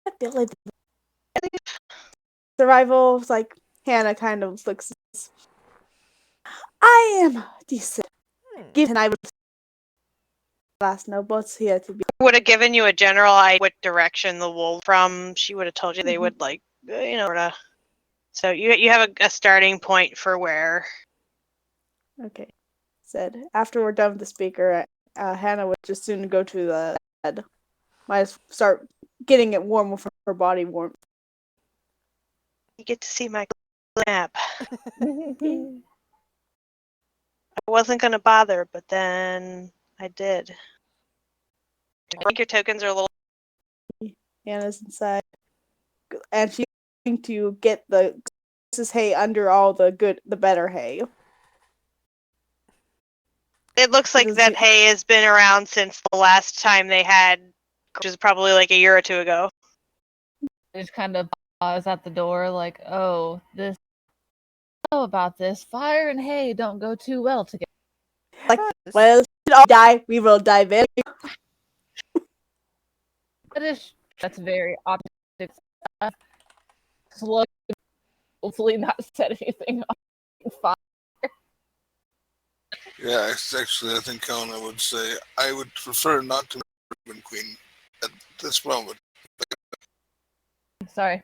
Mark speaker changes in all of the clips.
Speaker 1: ability. Survival, like, Hannah kind of looks. I am decent. Given I would last nobles here to be.
Speaker 2: Would have given you a general idea what direction the wolf from. She would have told you they would So you have a starting point for where.
Speaker 1: Okay. Said after we're done with the speaker, Hannah would just soon go to the bed. Might as start getting it warm with her body warm.
Speaker 2: You get to see my nap. I wasn't gonna bother, but then I did. I think your tokens are a little.
Speaker 1: Hannah's inside, and she's going to get the hay under all the better hay.
Speaker 2: It looks like that hay has been around since the last time they had, which is probably like a year or two ago.
Speaker 3: Just kind of pause at the door, like, oh, this. Know about this. Fire and hay don't go too well together.
Speaker 1: Like, well, we all die. We will die very.
Speaker 3: That's very optimistic. Slowly, hopefully, not set anything on fire.
Speaker 4: Yeah, actually, I think Kona would say, I would prefer not to be Queen at this moment.
Speaker 3: Sorry.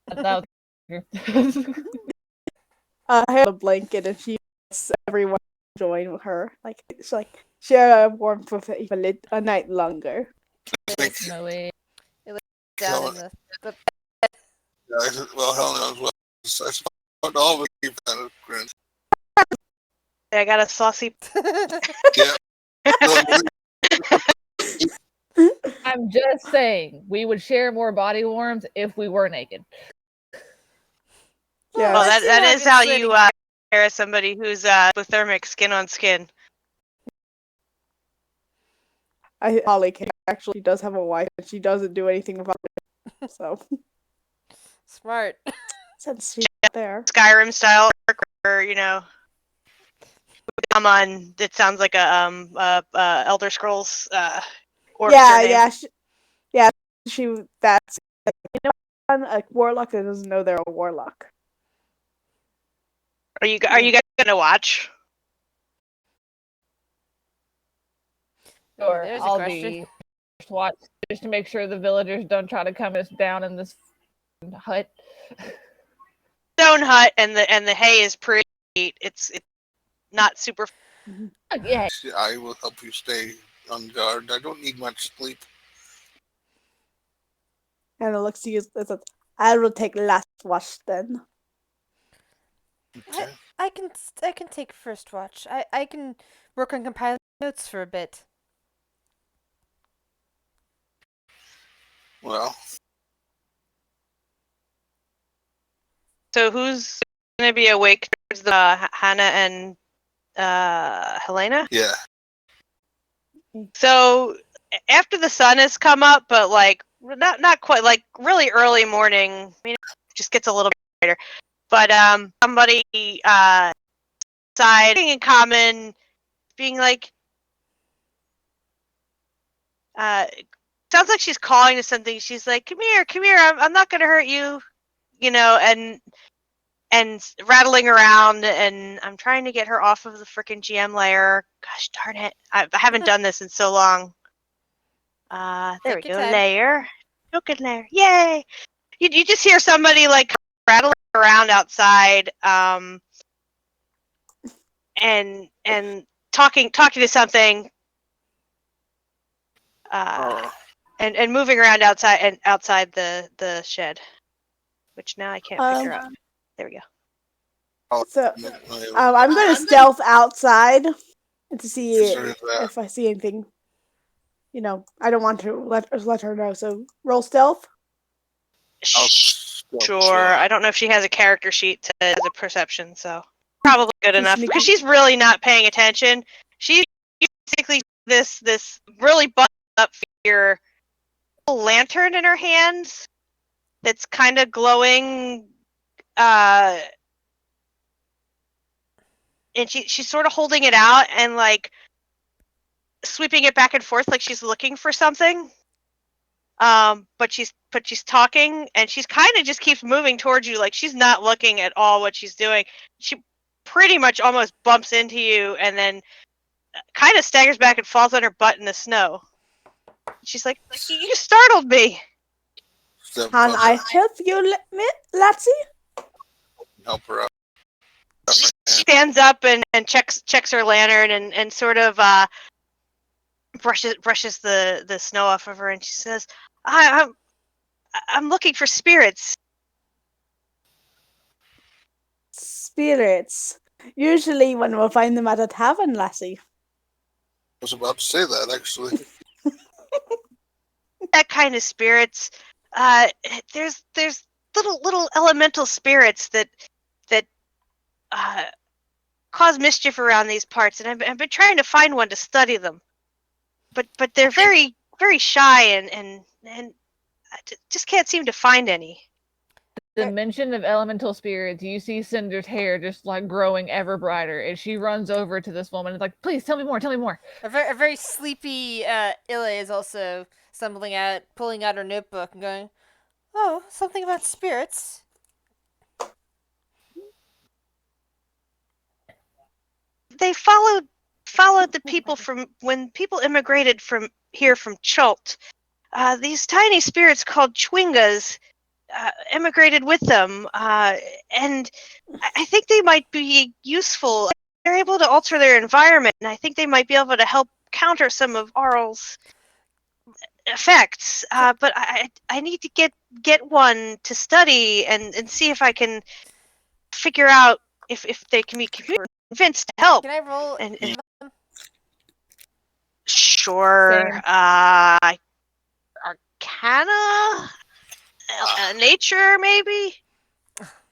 Speaker 3: That was...
Speaker 1: I have a blanket and she lets everyone join with her. Like, it's like, share a warmth with a night longer.
Speaker 3: It's no way.
Speaker 5: It was down in the
Speaker 4: Yeah, well, Helena as well. I suppose all of us keep kind of grin.
Speaker 2: I got a saucy.
Speaker 4: Yeah.
Speaker 3: I'm just saying, we would share more body warmth if we were naked.
Speaker 1: Yeah.
Speaker 2: Well, that is how you compare somebody who's hypothermic skin on skin.
Speaker 1: Holly actually does have a wife, and she doesn't do anything about it. So
Speaker 5: smart.
Speaker 1: Since she's there,
Speaker 2: Skyrim style, or come on. It sounds like a Elder Scrolls.
Speaker 1: Yeah. That's a warlock that doesn't know they're a warlock.
Speaker 2: Are you guys gonna watch?
Speaker 3: Or
Speaker 5: There's a
Speaker 3: I'll
Speaker 5: question.
Speaker 3: be watch just to make sure the villagers don't try to come us down in this hut.
Speaker 2: Stone hut, and the hay is pretty. It's not super.
Speaker 3: Yeah.
Speaker 4: I will help you stay on guard. I don't need much sleep.
Speaker 1: And it looks to you as I will take last watch then.
Speaker 4: Okay.
Speaker 5: I can take first watch. I can work on compiling notes for a bit.
Speaker 4: Well.
Speaker 2: So who's gonna be awake towards the Hannah and Helena?
Speaker 4: Yeah.
Speaker 2: So after the sun has come up, but like not quite, like really early morning. I mean, it just gets a little bit brighter. But somebody side in common, being like, sounds like she's calling to something. She's like, come here. I'm not gonna hurt you, and rattling around, and I'm trying to get her off of the freaking GM layer. Gosh darn it. I haven't done this in so long. There we go. Layer. Token layer. Yay! You just hear somebody like rattling around outside, and talking to something, and moving around outside the shed, which now I can't figure out. There we go.
Speaker 1: So I'm going to stealth outside to see if I see anything. I don't want to let her know. So roll stealth.
Speaker 2: Sure. I don't know if she has a character sheet as a perception, so probably good enough because she's really not paying attention. She's basically this really buttoned up figure, lantern in her hands that's kind of glowing, and she's sort of holding it out and like sweeping it back and forth like she's looking for something. But she's talking, and she's kind of just keeps moving towards you, like she's not looking at all what she's doing. She pretty much almost bumps into you, and then kind of staggers back and falls on her butt in the snow. She's like, "You startled me."
Speaker 4: Step
Speaker 1: Can
Speaker 4: up
Speaker 1: I
Speaker 4: and
Speaker 1: help you, Latzy?
Speaker 4: help her out.
Speaker 2: She stands up and checks her lantern and sort of brushes the snow off of her, and she says, I'm looking for spirits.
Speaker 1: Spirits. Usually when we'll find them at a tavern, lassie.
Speaker 4: I was about to say that, actually.
Speaker 2: That kind of spirits. There's little elemental spirits that cause mischief around these parts, and I've been trying to find one to study them. But they're very shy and I just can't seem to find any.
Speaker 3: The mention of elemental spirits, you see Cinder's hair just like growing ever brighter, and she runs over to this woman and is like, "Please tell me more, tell me more."
Speaker 5: A very sleepy Illa is also pulling out her notebook and going, "Oh, something about spirits."
Speaker 2: They followed the people from when people immigrated from here from Chult. These tiny spirits called Chwingas immigrated with them, and I think they might be useful. They're able to alter their environment, and I think they might be able to help counter some of Arl's effects. But I need to get one to study and see if I can figure out if they can be convinced to help.
Speaker 5: Can I roll?
Speaker 2: And sure.
Speaker 3: Same.
Speaker 2: Arcana, nature, maybe.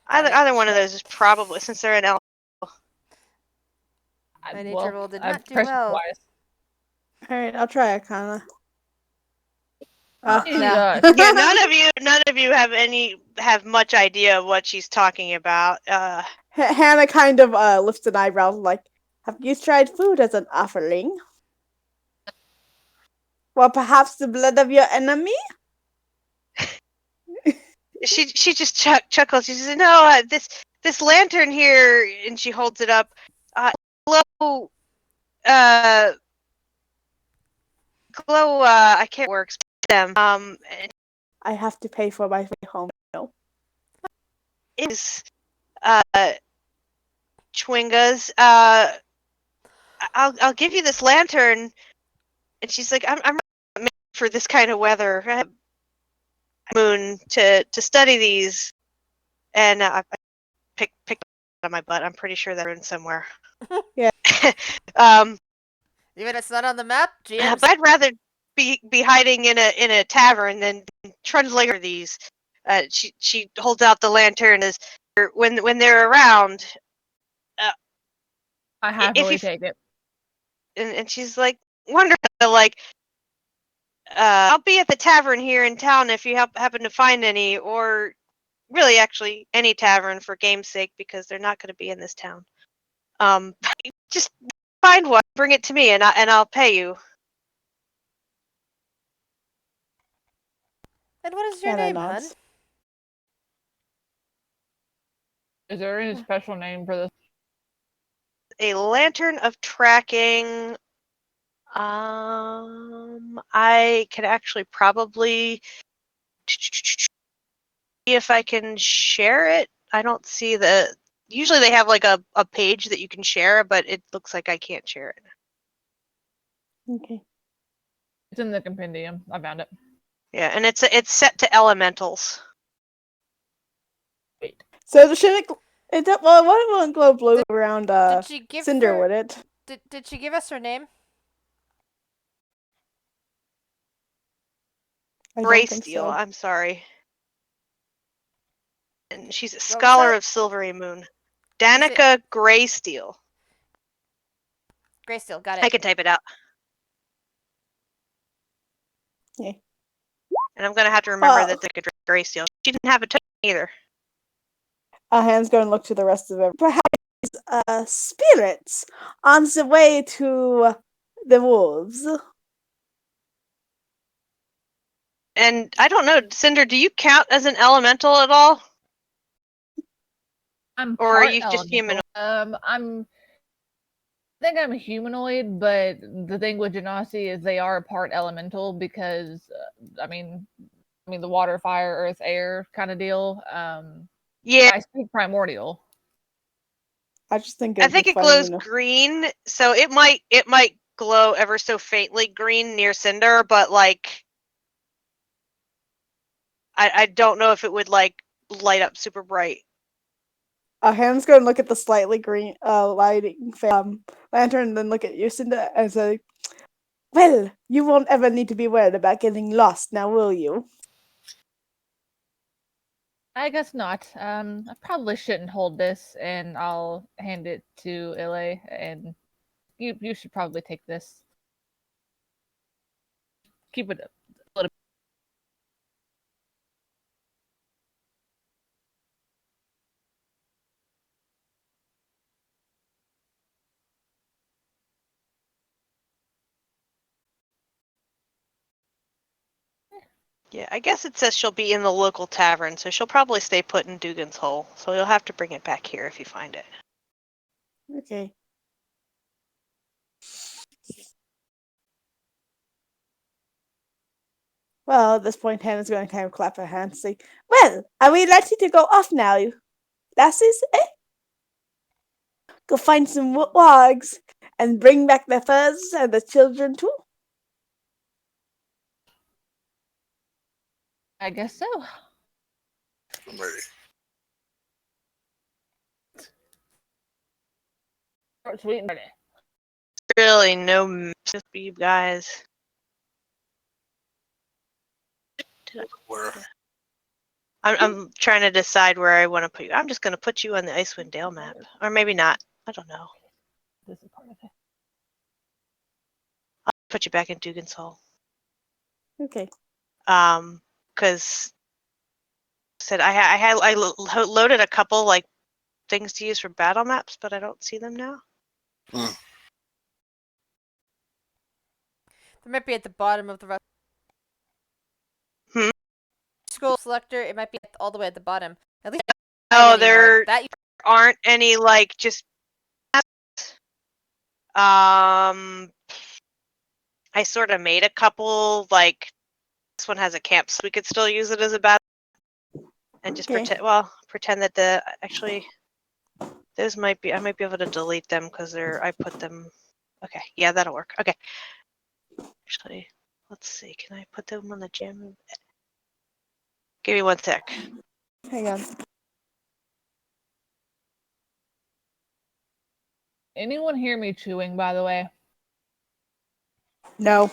Speaker 2: Either one of those is probably, since they're an elf.
Speaker 5: My nature roll did
Speaker 3: I've
Speaker 5: not do
Speaker 3: pressed
Speaker 5: well.
Speaker 3: twice.
Speaker 1: Alright, I'll try Arcana.
Speaker 5: No.
Speaker 2: Yeah, none of you have much idea of what she's talking about.
Speaker 1: Hannah kind of lifts an eyebrow like, have you tried food as an offering? Well, perhaps the blood of your enemy?
Speaker 2: She just chuckles. She says, "No, this lantern here," and she holds it up. Glow, glow. I can't works them.
Speaker 1: I have to pay for my way home. No.
Speaker 2: Is Chwingas. I'll give you this lantern, and she's like, I'm made for this kind of weather. I have moon to study these, and I picked it out of my butt. I'm pretty sure they're in somewhere.
Speaker 1: Yeah.
Speaker 5: Even it's not on the map, GM's.
Speaker 2: But I'd rather be hiding in a tavern than trundling these. She holds out the lantern as when they're around.
Speaker 3: I happily take it.
Speaker 2: And she's like, wonderful. Like, I'll be at the tavern here in town if you happen to find any, or really, actually, any tavern for game's sake, because they're not going to be in this town. Just find one, bring it to me, and I'll pay you.
Speaker 5: And what is your
Speaker 1: Hannah
Speaker 5: name, hun?
Speaker 1: nods.
Speaker 3: Is there any special name for this?
Speaker 2: A lantern of tracking. I can actually probably see if I can share it. I don't see the. Usually they have like a page that you can share, but it looks like I can't share it.
Speaker 1: Okay.
Speaker 3: It's in the compendium. I found it.
Speaker 2: Yeah, and it's set to elementals.
Speaker 3: Wait.
Speaker 1: So should it? Well, it wouldn't glow blue around
Speaker 5: Did she give
Speaker 1: Cinder,
Speaker 5: her,
Speaker 1: would it?
Speaker 5: Did she give us her name?
Speaker 1: I don't think
Speaker 2: Graysteel,
Speaker 1: so.
Speaker 2: I'm sorry. And she's a
Speaker 5: was
Speaker 2: scholar
Speaker 5: that?
Speaker 2: of Silvery Moon. Danica Graysteel.
Speaker 5: Graysteel, got it.
Speaker 2: I can type it out.
Speaker 1: Yeah.
Speaker 2: And I'm going to have to remember that the Graysteel. She didn't have a token either.
Speaker 1: Han's going to look to the rest of it. Perhaps spirits on the way to the wolves.
Speaker 2: And I don't know, Cinder, do you count as an elemental at all?
Speaker 3: I'm
Speaker 2: Or are
Speaker 3: part
Speaker 2: you just
Speaker 3: elemental.
Speaker 2: human?
Speaker 3: I think I'm a humanoid, but the thing with Genasi is they are part elemental because, I mean, the water, fire, earth, air kind of deal.
Speaker 2: Yeah,
Speaker 3: I speak primordial.
Speaker 1: I just think
Speaker 2: I
Speaker 1: it'd be
Speaker 2: think it
Speaker 1: funny,
Speaker 2: glows
Speaker 1: you know.
Speaker 2: green, so it might glow ever so faintly green near Cinder, but like I don't know if it would like light up super bright.
Speaker 1: Hannah's going to look at the slightly green lighting lantern and then look at you, Cinda, and say, well, you won't ever need to be worried about getting lost now, will you?
Speaker 3: I guess not. I probably shouldn't hold this, and I'll hand it to Ile, and you should probably take this. Keep it a little.
Speaker 2: Yeah, I guess it says she'll be in the local tavern, so she'll probably stay put in Dugan's Hole. So you'll have to bring it back here if you find it.
Speaker 1: Okay. Well, at this point, Hannah's going to kind of clap her hands and say, well, are we ready to go off now, lasses, eh? Go find some wargs and bring back the furs and the children too?
Speaker 3: I guess so.
Speaker 4: I'm ready.
Speaker 3: Short, sweet, and ready.
Speaker 2: Really, no message for you guys.
Speaker 4: Where?
Speaker 2: I'm trying to decide where I want to put you. I'm just going to put you on the Icewind Dale map, or maybe not. I don't know.
Speaker 3: This is part of it.
Speaker 2: I'll put you back in Dugan's Hole.
Speaker 1: Okay.
Speaker 2: Because said I loaded a couple like things to use for battle maps, but I don't see them now.
Speaker 5: They might be at the bottom of the scroll selector. It might be all the way at the bottom. At least
Speaker 2: Oh, there aren't any like just. I sort of made a couple like this one has a camp, so we could still use it as a battle, and just pretend that the actually those might be I might be able to delete them because I put them. Okay, yeah, that'll work. Okay, actually, let's see. Can I put them on the jam? Give me 1 sec.
Speaker 1: Hang on.
Speaker 3: Anyone hear me chewing, by the way?
Speaker 1: No.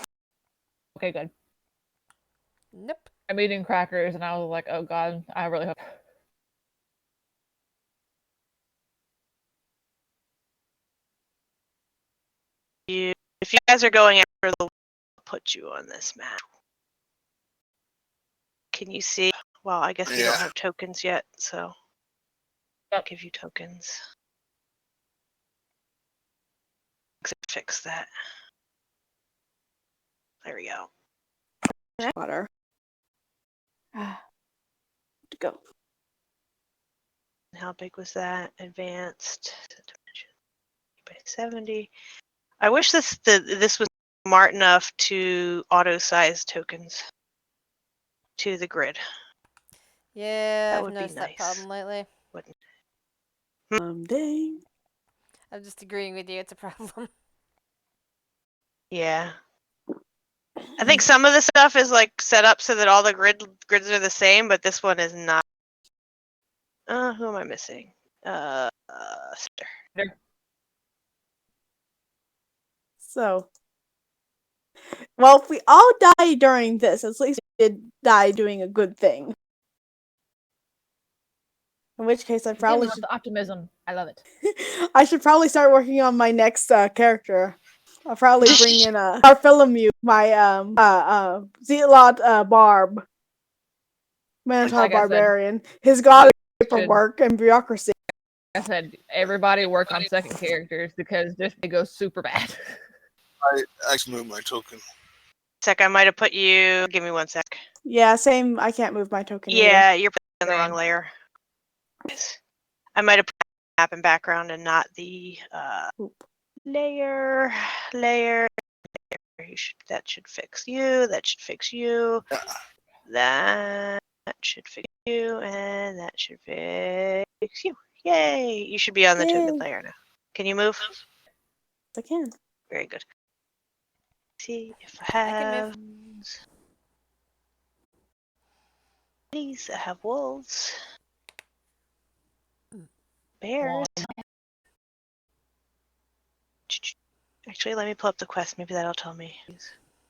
Speaker 3: Okay, good.
Speaker 5: Nope.
Speaker 3: I'm eating crackers, and I was like, oh god, I really hope.
Speaker 2: If you guys are going after the, I'll put you on this map. Can you see? Well, I guess you don't have tokens yet, so I'll give you tokens. Fix that. There we go.
Speaker 1: Water. To go.
Speaker 2: How big was that? Advanced by 70. I wish this was smart enough to auto size tokens to the grid.
Speaker 5: Yeah,
Speaker 2: That
Speaker 5: I've
Speaker 2: would be
Speaker 5: noticed that
Speaker 2: nice.
Speaker 5: problem lately.
Speaker 2: Wouldn't
Speaker 1: Dang.
Speaker 5: I'm just agreeing with you. It's a problem.
Speaker 2: Yeah. I think some of the stuff is like set up so that all the grids are the same, but this one is not. Who am I missing? Cinder.
Speaker 1: So, well, if we all die during this, at least we did die doing a good thing. In which case, I probably should.
Speaker 3: The optimism. I love it.
Speaker 1: I should probably start working on my next character. I'll probably bring in Bartholomew, my Zealot Barb, Minotaur
Speaker 3: Like
Speaker 1: Barbarian. His god is paperwork and bureaucracy.
Speaker 3: Like I said, everybody work on second characters because this may go super bad.
Speaker 4: I actually moved my token.
Speaker 2: Sec, I might have put you. Give me 1 sec.
Speaker 1: Yeah, same. I can't move my token either.
Speaker 2: Yeah, you're in the wrong
Speaker 3: Same.
Speaker 2: layer. I might have put the map in background and not the
Speaker 1: Oop.
Speaker 2: layer. That should fix you. That should fix you. That should fix you, and that should fix you. Yay! You should be on the token
Speaker 1: Yay.
Speaker 2: layer now. Can you move?
Speaker 1: I can.
Speaker 2: Very good. See if I
Speaker 5: I can
Speaker 2: have.
Speaker 5: move.
Speaker 2: These I have wolves. Bears. Actually, let me pull up the quest. Maybe that'll tell me.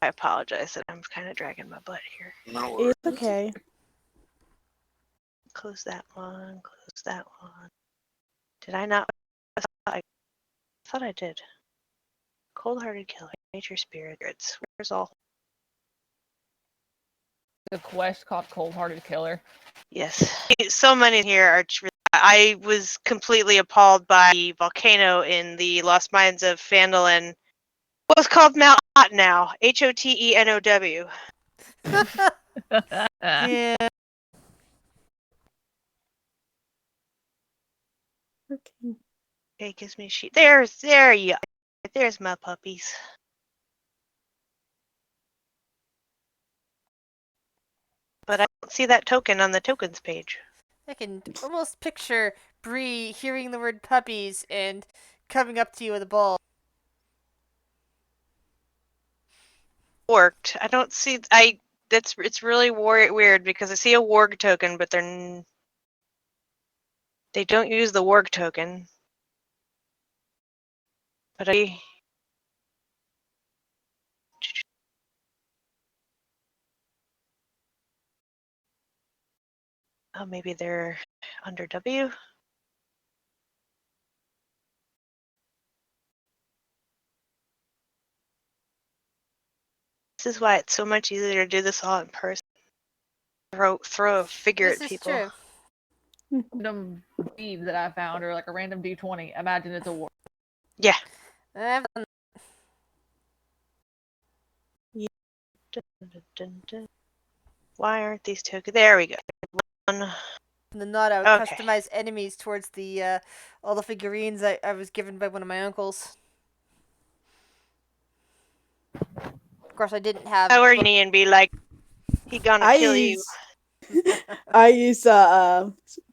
Speaker 2: I apologize that I'm kind of dragging my butt here.
Speaker 4: No worries.
Speaker 1: It's okay.
Speaker 2: Close that one. Close that one. Did I not? I thought I did. Cold-hearted killer. Nature spirits. Where's all?
Speaker 3: The quest called Cold Hearted Killer.
Speaker 2: Yes. So many here are. I was completely appalled by the volcano in the Lost Mines of Phandalin. What's called Mount Hot now? Hotenow.
Speaker 5: Yeah.
Speaker 1: Okay.
Speaker 2: Okay, gives me a sheet. There you. There's my puppies. But I don't see that token on the tokens page.
Speaker 5: I can almost picture Bree hearing the word puppies and coming up to you with a ball.
Speaker 2: Worked. I don't see. It's really weird because I see a warg token, but they don't use the warg token. But oh, maybe they're under W. This is why it's so much easier to do this all in person. Throw a figure
Speaker 5: This
Speaker 2: at
Speaker 5: is
Speaker 2: people.
Speaker 5: true.
Speaker 3: Random bead that I found, or like a random D20. Imagine it's a war.
Speaker 2: Yeah.
Speaker 5: I've done
Speaker 2: Dun, dun, dun, dun. Why aren't these tokens? There we go. One.
Speaker 5: the nod. I would
Speaker 2: Okay.
Speaker 5: customize enemies towards the all the figurines I was given by one of my uncles. Of course, I didn't have.
Speaker 2: How are you and be like, he gonna
Speaker 1: I
Speaker 2: kill you?
Speaker 1: use I use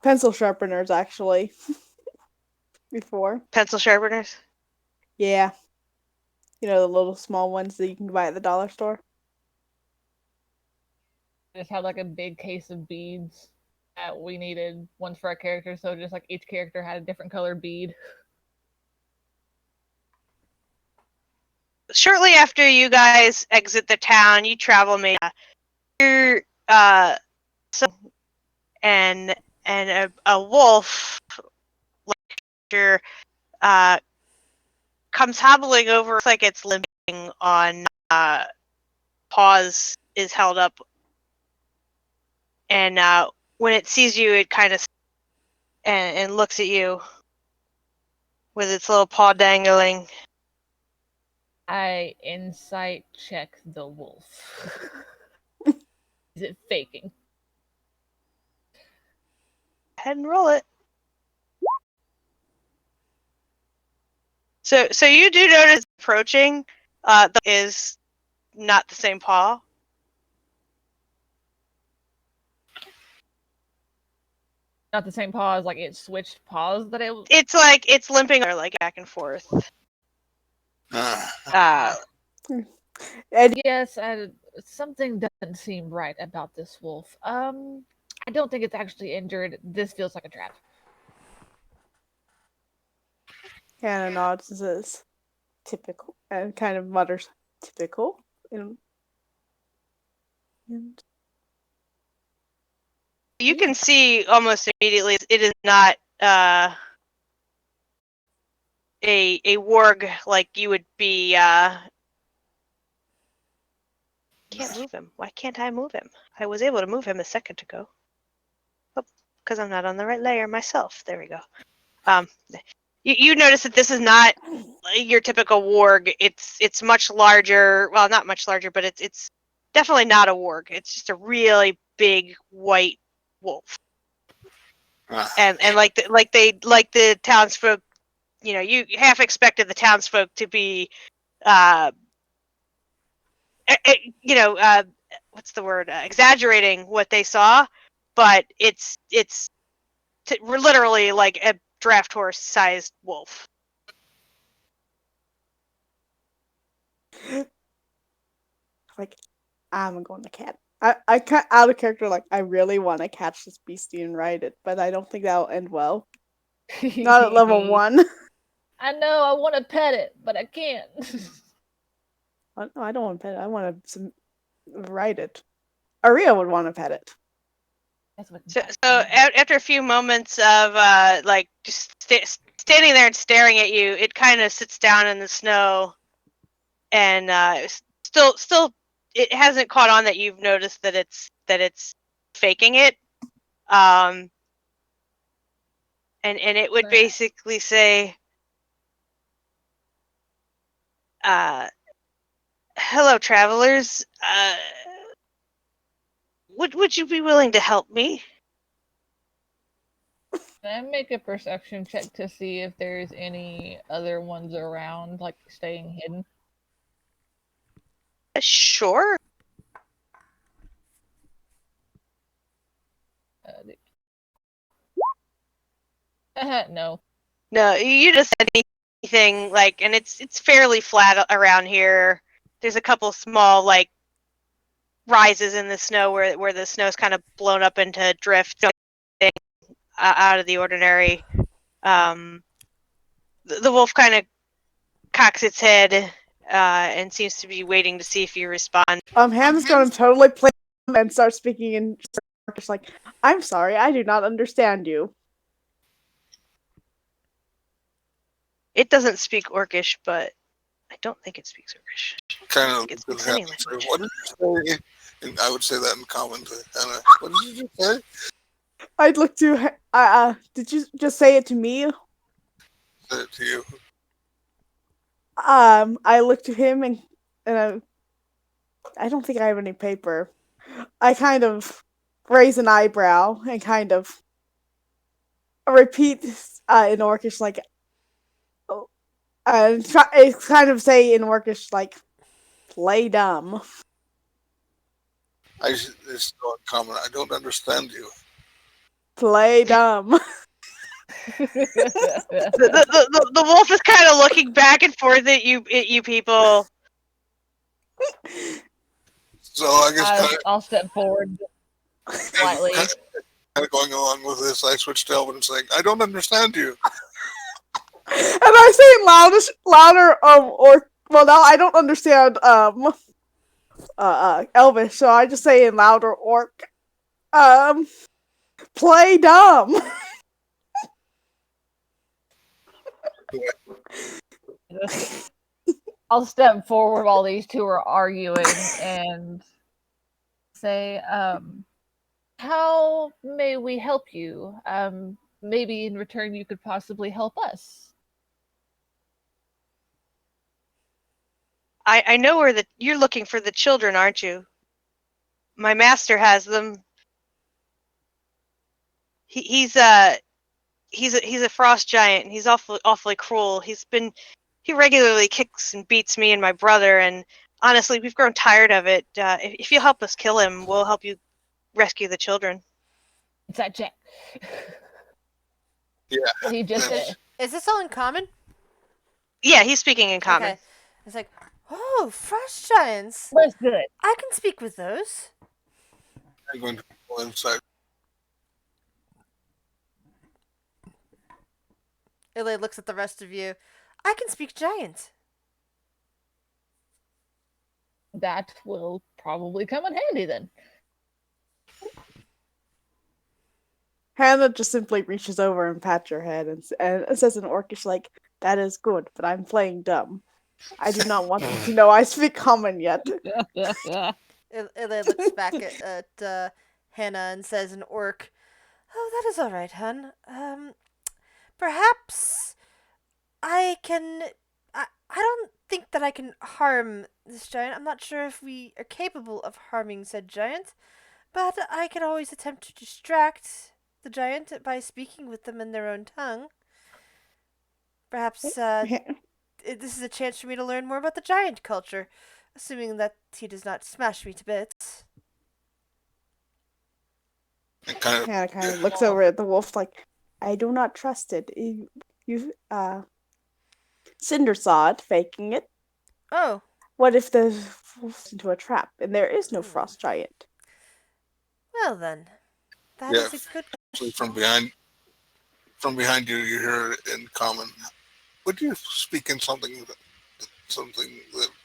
Speaker 1: pencil sharpeners actually before.
Speaker 2: Pencil sharpeners.
Speaker 1: Yeah. You know, the little small ones that you can buy at the dollar store.
Speaker 3: Just had like a big case of beads that we needed, ones for our character, so just like each character had a different colored bead.
Speaker 2: Shortly after you guys exit the town, you travel maybe and a wolf comes hobbling over. Looks like it's limping on paws is held up, and when it sees you, it kind of and looks at you with its little paw dangling.
Speaker 3: I insight check the wolf. Is it faking?
Speaker 2: Go ahead and roll it. So you do notice approaching that is not the same paw.
Speaker 3: Not the same paws, like it switched paws that it.
Speaker 2: It's like it's limping or like back and forth.
Speaker 1: And
Speaker 3: Yes, something doesn't seem right about this wolf. I don't think it's actually injured. This feels like a trap.
Speaker 1: Hannah nods and says, typical, and kind of mutters, typical. And
Speaker 2: You can see almost immediately it is not a warg like you would be. Can't move him. Why can't I move him? I was able to move him a second ago. Oh, because I'm not on the right layer myself. There we go. You notice that this is not your typical warg. It's much larger. Well, not much larger, but it's definitely not a warg. It's just a really big white wolf. And like the townsfolk, you half expected the townsfolk to be, what's the word? Exaggerating what they saw, but it's literally like a draft horse sized wolf.
Speaker 1: Like, I'm going to cat. I cut out of character, like, I really want to catch this beastie and ride it, but I don't think that'll end well. Not at level 1.
Speaker 3: I know, I want to pet it, but I can't.
Speaker 1: No, I don't want to pet it. I want to ride it. Aria would want to pet it.
Speaker 2: So after a few moments of just standing there and staring at you, it kind of sits down in the snow, and still, it hasn't caught on that you've noticed that it's faking it. And it would basically say, "Hello, travelers. Would you be willing to help me?"
Speaker 3: Can I make a perception check to see if there's any other ones around, like staying hidden?
Speaker 2: Sure.
Speaker 3: No.
Speaker 2: No, you just said anything and it's fairly flat around here. There's a couple small rises in the snow where the snow's kind of blown up into drift, out of the ordinary. The wolf kind of cocks its head and seems to be waiting to see if you respond.
Speaker 1: Hannah's going to totally play and start speaking in Turkish, like, I'm sorry, I do not understand you.
Speaker 2: It doesn't speak Orcish, but I don't think it speaks Orcish.
Speaker 4: Kind of.
Speaker 2: It speaks any language.
Speaker 4: What did you say? And I would say that in common to Hannah. What did you just say?
Speaker 1: I'd look to. Did you just say it to me?
Speaker 4: Said it to you.
Speaker 1: I look to him and I don't think I have any paper. I kind of raise an eyebrow and kind of repeat in Orcish, like, it's kind of say in Orcish, like, play dumb.
Speaker 4: It's so uncommon. I don't understand you.
Speaker 1: Play dumb.
Speaker 2: The wolf is kind of looking back and forth at you people.
Speaker 4: So I guess
Speaker 3: I'll step forward slightly.
Speaker 4: Kind of going along with this, I switched to Elven and saying, "I don't understand you."
Speaker 1: And I say louder, or well, now I don't understand Elvish, so I just say in louder orc, play dumb.
Speaker 3: I'll step forward while these two are arguing and say, how may we help you? Maybe in return you could possibly help us.
Speaker 2: I know you're looking for the children, aren't you? My master has them. He's a frost giant, and he's awfully cruel. He regularly kicks and beats me and my brother, and honestly, we've grown tired of it. If you help us kill him, we'll help you rescue the children.
Speaker 3: It's that check.
Speaker 4: Yeah.
Speaker 3: He just said.
Speaker 5: Is this all in common?
Speaker 2: Yeah, he's speaking in common.
Speaker 5: Okay. It's like, oh, frost giants.
Speaker 3: Let's do it.
Speaker 5: I can speak with those.
Speaker 4: I'm going to go inside.
Speaker 5: Illy looks at the rest of you. I can speak giant.
Speaker 3: That will probably come in handy then.
Speaker 1: Hannah just simply reaches over and pats your head and says in Orcish, like, that is good, but I'm playing dumb. I do not want them to know I speak common yet.
Speaker 5: Illy looks back at Hannah and says in orc, oh, that is all right, hun. Perhaps I can... I don't think that I can harm this giant. I'm not sure if we are capable of harming said giant, but I can always attempt to distract the giant by speaking with them in their own tongue. Perhaps this is a chance for me to learn more about the giant culture, assuming that he does not smash me to bits.
Speaker 1: Hannah kind of looks over at the wolf like, I do not trust it. Cinder saw it, faking it.
Speaker 5: Oh.
Speaker 1: What if the wolf's into a trap and there is no frost giant?
Speaker 5: Well then, that is a good question.
Speaker 4: From behind you, you hear it in common. Would you speak in something that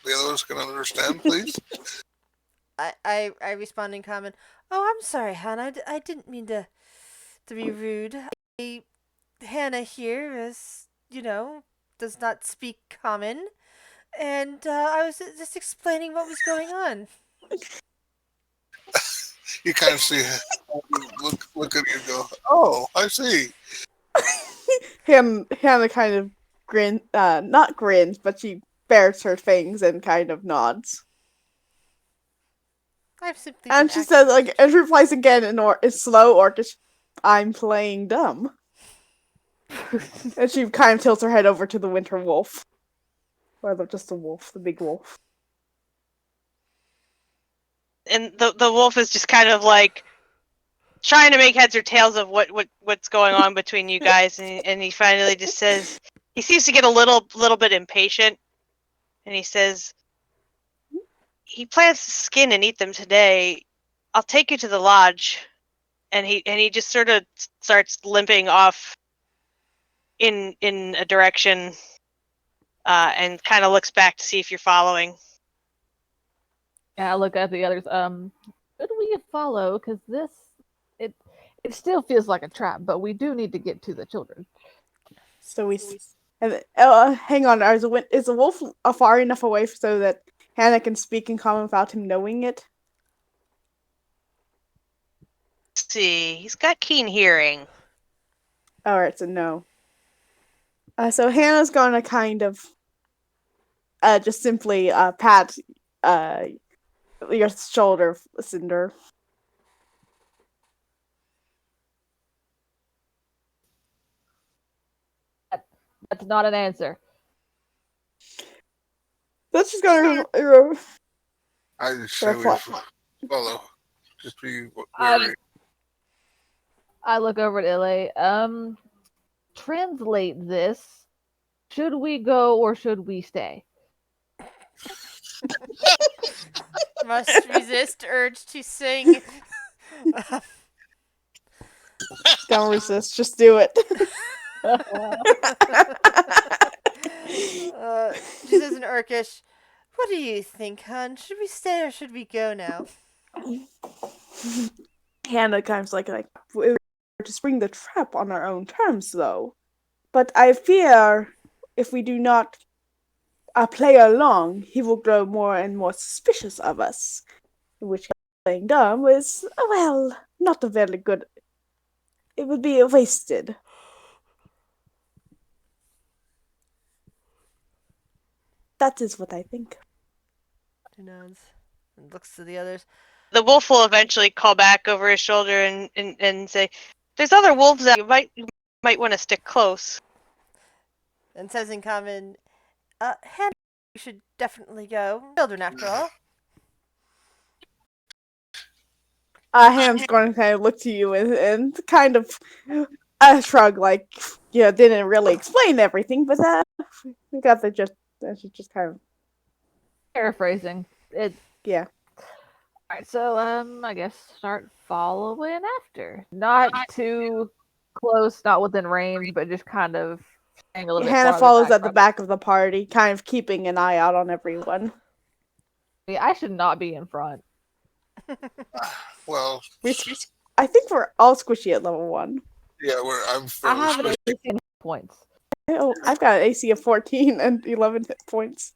Speaker 4: the others can understand, please?
Speaker 5: I respond in common. Oh, I'm sorry, Hannah. I didn't mean to be rude. Hannah here is, does not speak common, and I was just explaining what was going on.
Speaker 4: You kind of see, look at you and go, oh, I see.
Speaker 1: Hannah kind of not grins, but she bares her fangs and kind of nods.
Speaker 5: I've simply
Speaker 1: and she says, and she replies again in slow Orcish, I'm playing dumb. And she kind of tilts her head over to the winter wolf. Or just the wolf, the big wolf.
Speaker 2: And the wolf is just kind of like trying to make heads or tails of what's going on between you guys, and he finally just says, he seems to get a little bit impatient, and he says, he plans to skin and eat them today. I'll take you to the lodge. And he just sort of starts limping off in a direction, and kind of looks back to see if you're following.
Speaker 3: Yeah, I look at the others. Should we follow? Because it still feels like a trap, but we do need to get to the children.
Speaker 1: So hang on. Is the wolf far enough away so that Hannah can speak in common without him knowing it?
Speaker 2: Let's see, he's got keen hearing.
Speaker 1: Alright, so no. So Hannah's gonna kind of just simply pat your shoulder, Cinder.
Speaker 3: That's not an answer.
Speaker 1: That's just gonna
Speaker 4: I just say we follow. Just be wary.
Speaker 3: I look over at Ile. Translate this. Should we go or should we stay?
Speaker 5: Must resist urge to sing.
Speaker 1: Don't resist, just do it.
Speaker 5: She says in Urkish, what do you think, hon? Should we stay or should we go now?
Speaker 1: Hannah kind of like we're to spring the trap on our own terms, though. But I fear if we do not play along, he will grow more and more suspicious of us. Which playing dumb is, well, not a very good. It would be wasted. That is what I think.
Speaker 5: He nods and looks to the others.
Speaker 2: The wolf will eventually call back over his shoulder and say, there's other wolves that you might want to stick close.
Speaker 5: And says in common, Hannah, you should definitely go. Children, after all.
Speaker 1: Hannah's going to kind of look to you and kind of shrug, like, didn't really explain everything, but we got the just. She's just kind of
Speaker 3: paraphrasing it.
Speaker 1: Yeah.
Speaker 3: Alright, so I guess start following after. Not too close, not within range, but just kind of staying a little bit.
Speaker 1: Hannah follows at the back of the party, kind of keeping an eye out on everyone.
Speaker 3: I should not be in front.
Speaker 4: Well,
Speaker 1: I think we're all squishy at level 1.
Speaker 4: Yeah,
Speaker 3: I have an AC in points.
Speaker 1: Oh, I've got an AC of 14 and 11 hit points.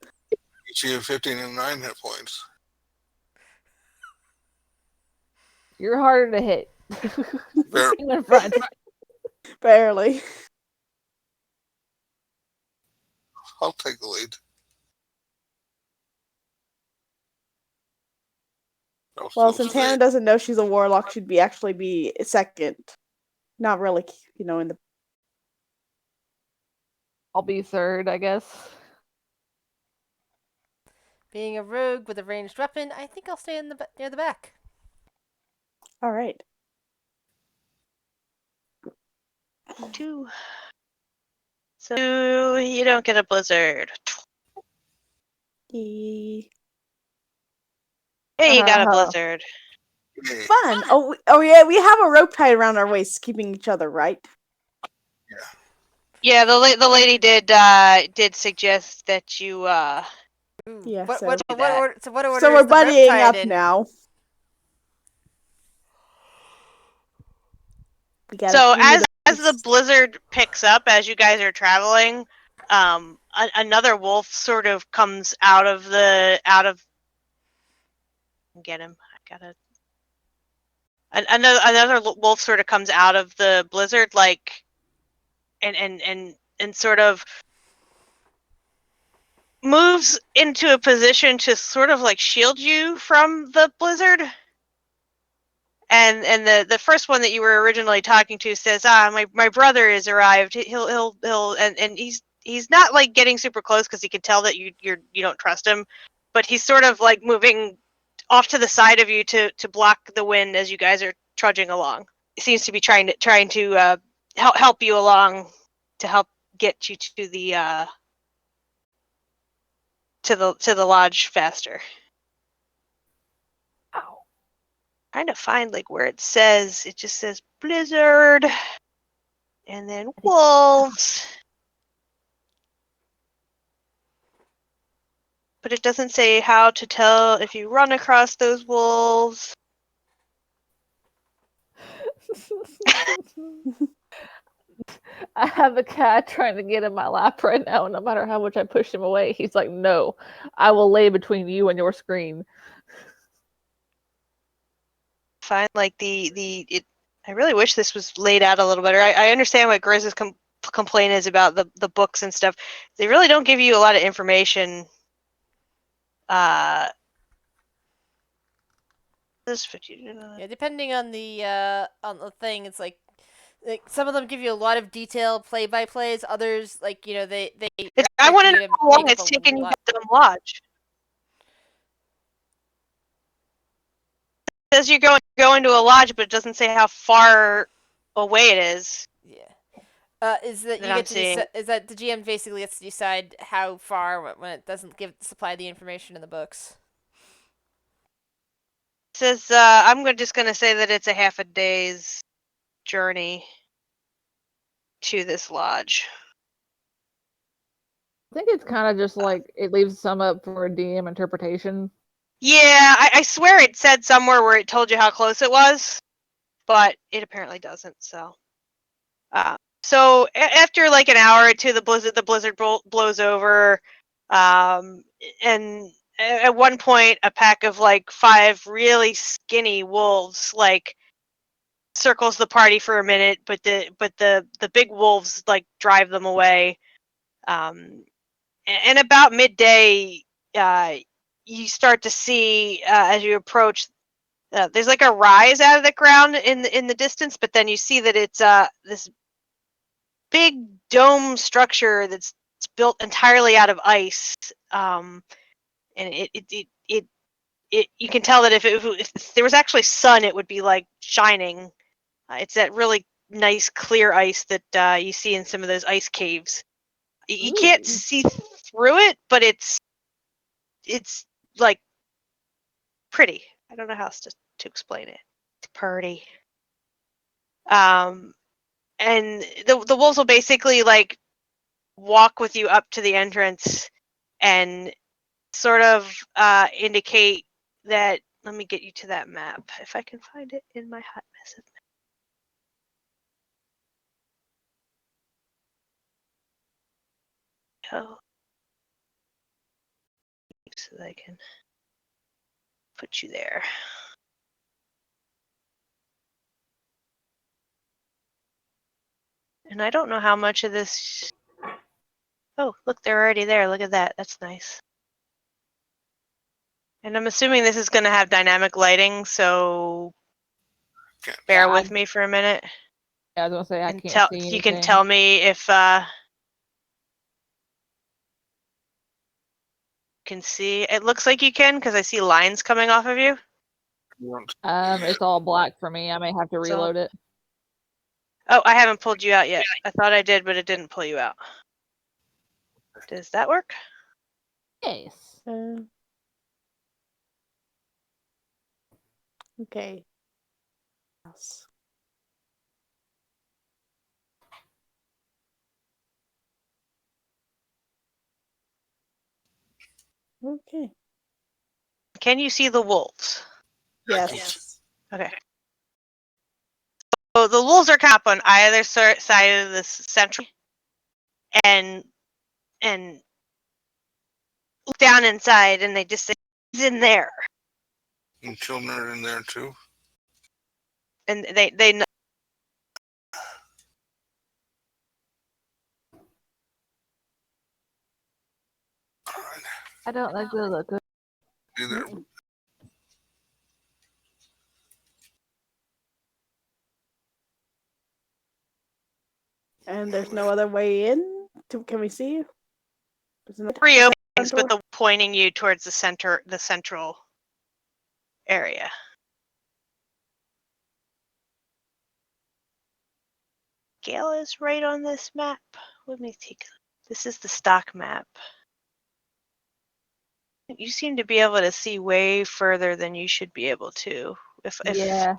Speaker 4: AC of 15 and 9 hit points.
Speaker 3: You're harder to hit. In front.
Speaker 1: Barely.
Speaker 4: I'll take the lead. I'll
Speaker 1: Well,
Speaker 4: still
Speaker 1: since
Speaker 4: stay.
Speaker 1: Hannah doesn't know she's a warlock, she'd actually be second. Not really, in the.
Speaker 3: I'll be third, I guess.
Speaker 5: Being a rogue with a ranged weapon, I think I'll stay in near the back.
Speaker 1: All right.
Speaker 2: 2. So you don't get a blizzard.
Speaker 1: Yay.
Speaker 2: Hey, you got a blizzard.
Speaker 4: Yay.
Speaker 1: Fun. Oh yeah, we have a rope tied around our waist, keeping each other, right?
Speaker 2: Yeah, the lady did suggest that you
Speaker 5: Ooh,
Speaker 1: Yeah,
Speaker 5: what
Speaker 1: so-
Speaker 5: what
Speaker 2: Do
Speaker 5: what
Speaker 2: that.
Speaker 5: order? So what order
Speaker 1: So
Speaker 5: is
Speaker 1: we're
Speaker 5: the rope
Speaker 1: buddying
Speaker 5: tied
Speaker 1: up
Speaker 5: in?
Speaker 1: now. We
Speaker 2: So
Speaker 1: need
Speaker 2: as the blizzard picks up as you guys are traveling, another wolf sort of comes out of get him. I gotta another wolf sort of comes out of the blizzard like and sort of moves into a position to sort of like shield you from the blizzard. And the first one that you were originally talking to says, my brother has arrived. He'll and he's not like getting super close because he can tell that you don't trust him, but he's sort of like moving off to the side of you to block the wind as you guys are trudging along. He seems to be trying to help you along to help get you to the to the lodge faster.
Speaker 3: Ow.
Speaker 2: Trying to find like where it just says blizzard and then wolves, but it doesn't say how to tell if you run across those wolves.
Speaker 3: I have a cat trying to get in my lap right now, and no matter how much I push him away, he's like, "No, I will lay between you and your screen."
Speaker 2: Find like I really wish this was laid out a little better. I understand what Grizz's complaint is about the books and stuff. They really don't give you a lot of information.
Speaker 5: Yeah, depending on the thing, it's like some of them give you a lot of detailed play-by-plays. Others, like they
Speaker 2: I want to
Speaker 5: you
Speaker 2: know
Speaker 5: to
Speaker 2: how long
Speaker 5: make
Speaker 2: it's
Speaker 5: up a
Speaker 2: taken you
Speaker 5: lot.
Speaker 2: to get to lodge. It says you're going to a lodge, but it doesn't say how far away it is.
Speaker 5: Yeah. Is that
Speaker 2: That
Speaker 5: you
Speaker 2: I'm
Speaker 5: get to
Speaker 2: seeing.
Speaker 5: is that the GM basically gets to decide how far when it doesn't supply the information in the books.
Speaker 2: It says just gonna say that it's a half a day's journey to this lodge.
Speaker 3: I think it's kind of just like it leaves some up for a DM interpretation.
Speaker 2: Yeah, I swear it said somewhere where it told you how close it was, but it apparently doesn't. So after like an hour or two, the blizzard blows over, and at one point, a pack of like 5 really skinny wolves like circles the party for a minute, but the big wolves like drive them away. And about midday, you start to see as you approach. There's like a rise out of the ground in the distance, but then you see that it's this big dome structure that's built entirely out of ice. And it you can tell that if there was actually sun, it would be like shining. It's that really nice clear ice that you see in some of those ice caves. You can't
Speaker 3: Ooh.
Speaker 2: see through it, but it's like pretty. I don't know how else to explain it. It's pretty. And the wolves will basically like walk with you up to the entrance and sort of indicate that. Let me get you to that map if I can find it in my hot mess of oh, so that I can put you there. And I don't know how much of this. Oh, look, they're already there. Look at that. That's nice. And I'm assuming this is going to have dynamic lighting, so
Speaker 4: Can't.
Speaker 2: bear with me for a minute.
Speaker 3: Yeah, I was gonna say I
Speaker 2: And
Speaker 3: can't see anything.
Speaker 2: you can tell me if can see. It looks like you can because I see lines coming off of you.
Speaker 3: It's all black for me. I may have to reload it.
Speaker 2: Oh, I haven't pulled you out yet. I thought I did, but it didn't pull you out. Does that work?
Speaker 3: Yes.
Speaker 1: Okay. Yes. Okay.
Speaker 2: Can you see the wolves?
Speaker 1: Yes.
Speaker 2: Okay. So the wolves are kind of on either side of this central, and look down inside, and they just say, "He's in there,"
Speaker 4: And children are in there too.
Speaker 2: and they know.
Speaker 4: All right.
Speaker 3: I don't like the look of
Speaker 4: Either.
Speaker 1: And there's no other way in? Can we see you?
Speaker 2: Three openings, but the pointing you towards the central area. Scale is right on this map. Let me take. This is the stock map. You seem to be able to see way further than you should be able to. If
Speaker 3: yeah.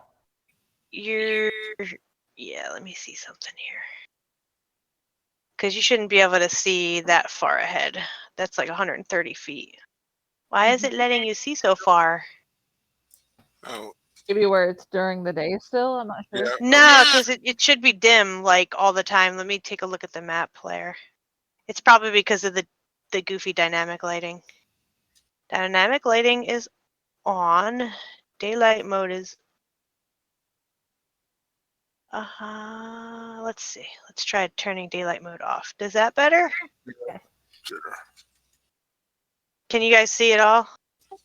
Speaker 2: you're, yeah, let me see something here. Because you shouldn't be able to see that far ahead. That's like 130 feet. Why is it letting you see so far?
Speaker 4: Oh.
Speaker 3: Maybe where it's during the day still. I'm not sure.
Speaker 4: Yeah.
Speaker 2: No, because it should be dim like all the time. Let me take a look at the map player. It's probably because of the goofy dynamic lighting. Dynamic lighting is on. Daylight mode is. Let's see. Let's try turning daylight mode off. Does that better?
Speaker 4: Sure.
Speaker 2: Can you guys see it all?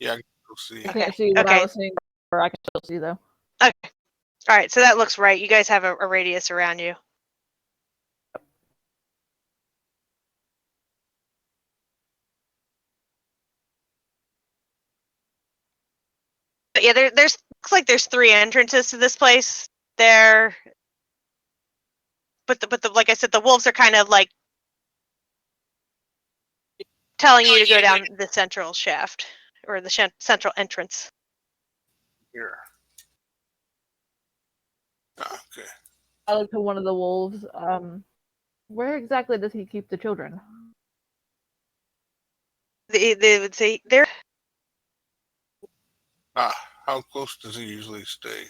Speaker 4: Yeah, I can still see.
Speaker 3: I
Speaker 2: Okay.
Speaker 3: can't see what I
Speaker 2: Okay.
Speaker 3: was seeing, or I can still see though.
Speaker 2: Okay. All right. So that looks right. You guys have a radius around you. But yeah, there's looks like there's 3 entrances to this place. There, but the like I said, the wolves are kind of like telling you to go down the central shaft or the central entrance.
Speaker 4: Here. Okay.
Speaker 3: I looked to one of the wolves. Where exactly does he keep the children?
Speaker 2: They would say they're.
Speaker 4: How close does he usually stay?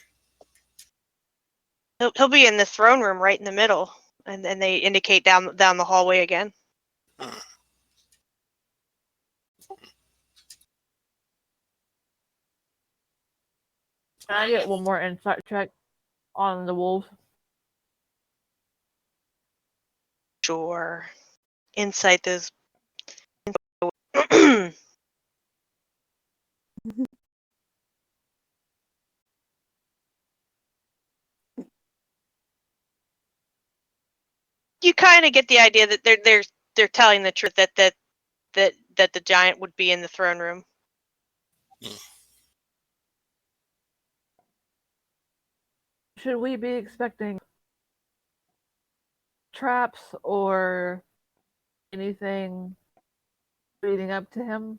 Speaker 2: He'll be in the throne room right in the middle, and then they indicate down the hallway again.
Speaker 4: Uh,
Speaker 3: Can I get one more insight check on the wolves?
Speaker 2: Sure. Insight those. You kind of get the idea that they're telling the truth that the giant would be in the throne room.
Speaker 3: Should we be expecting traps or anything leading up to him?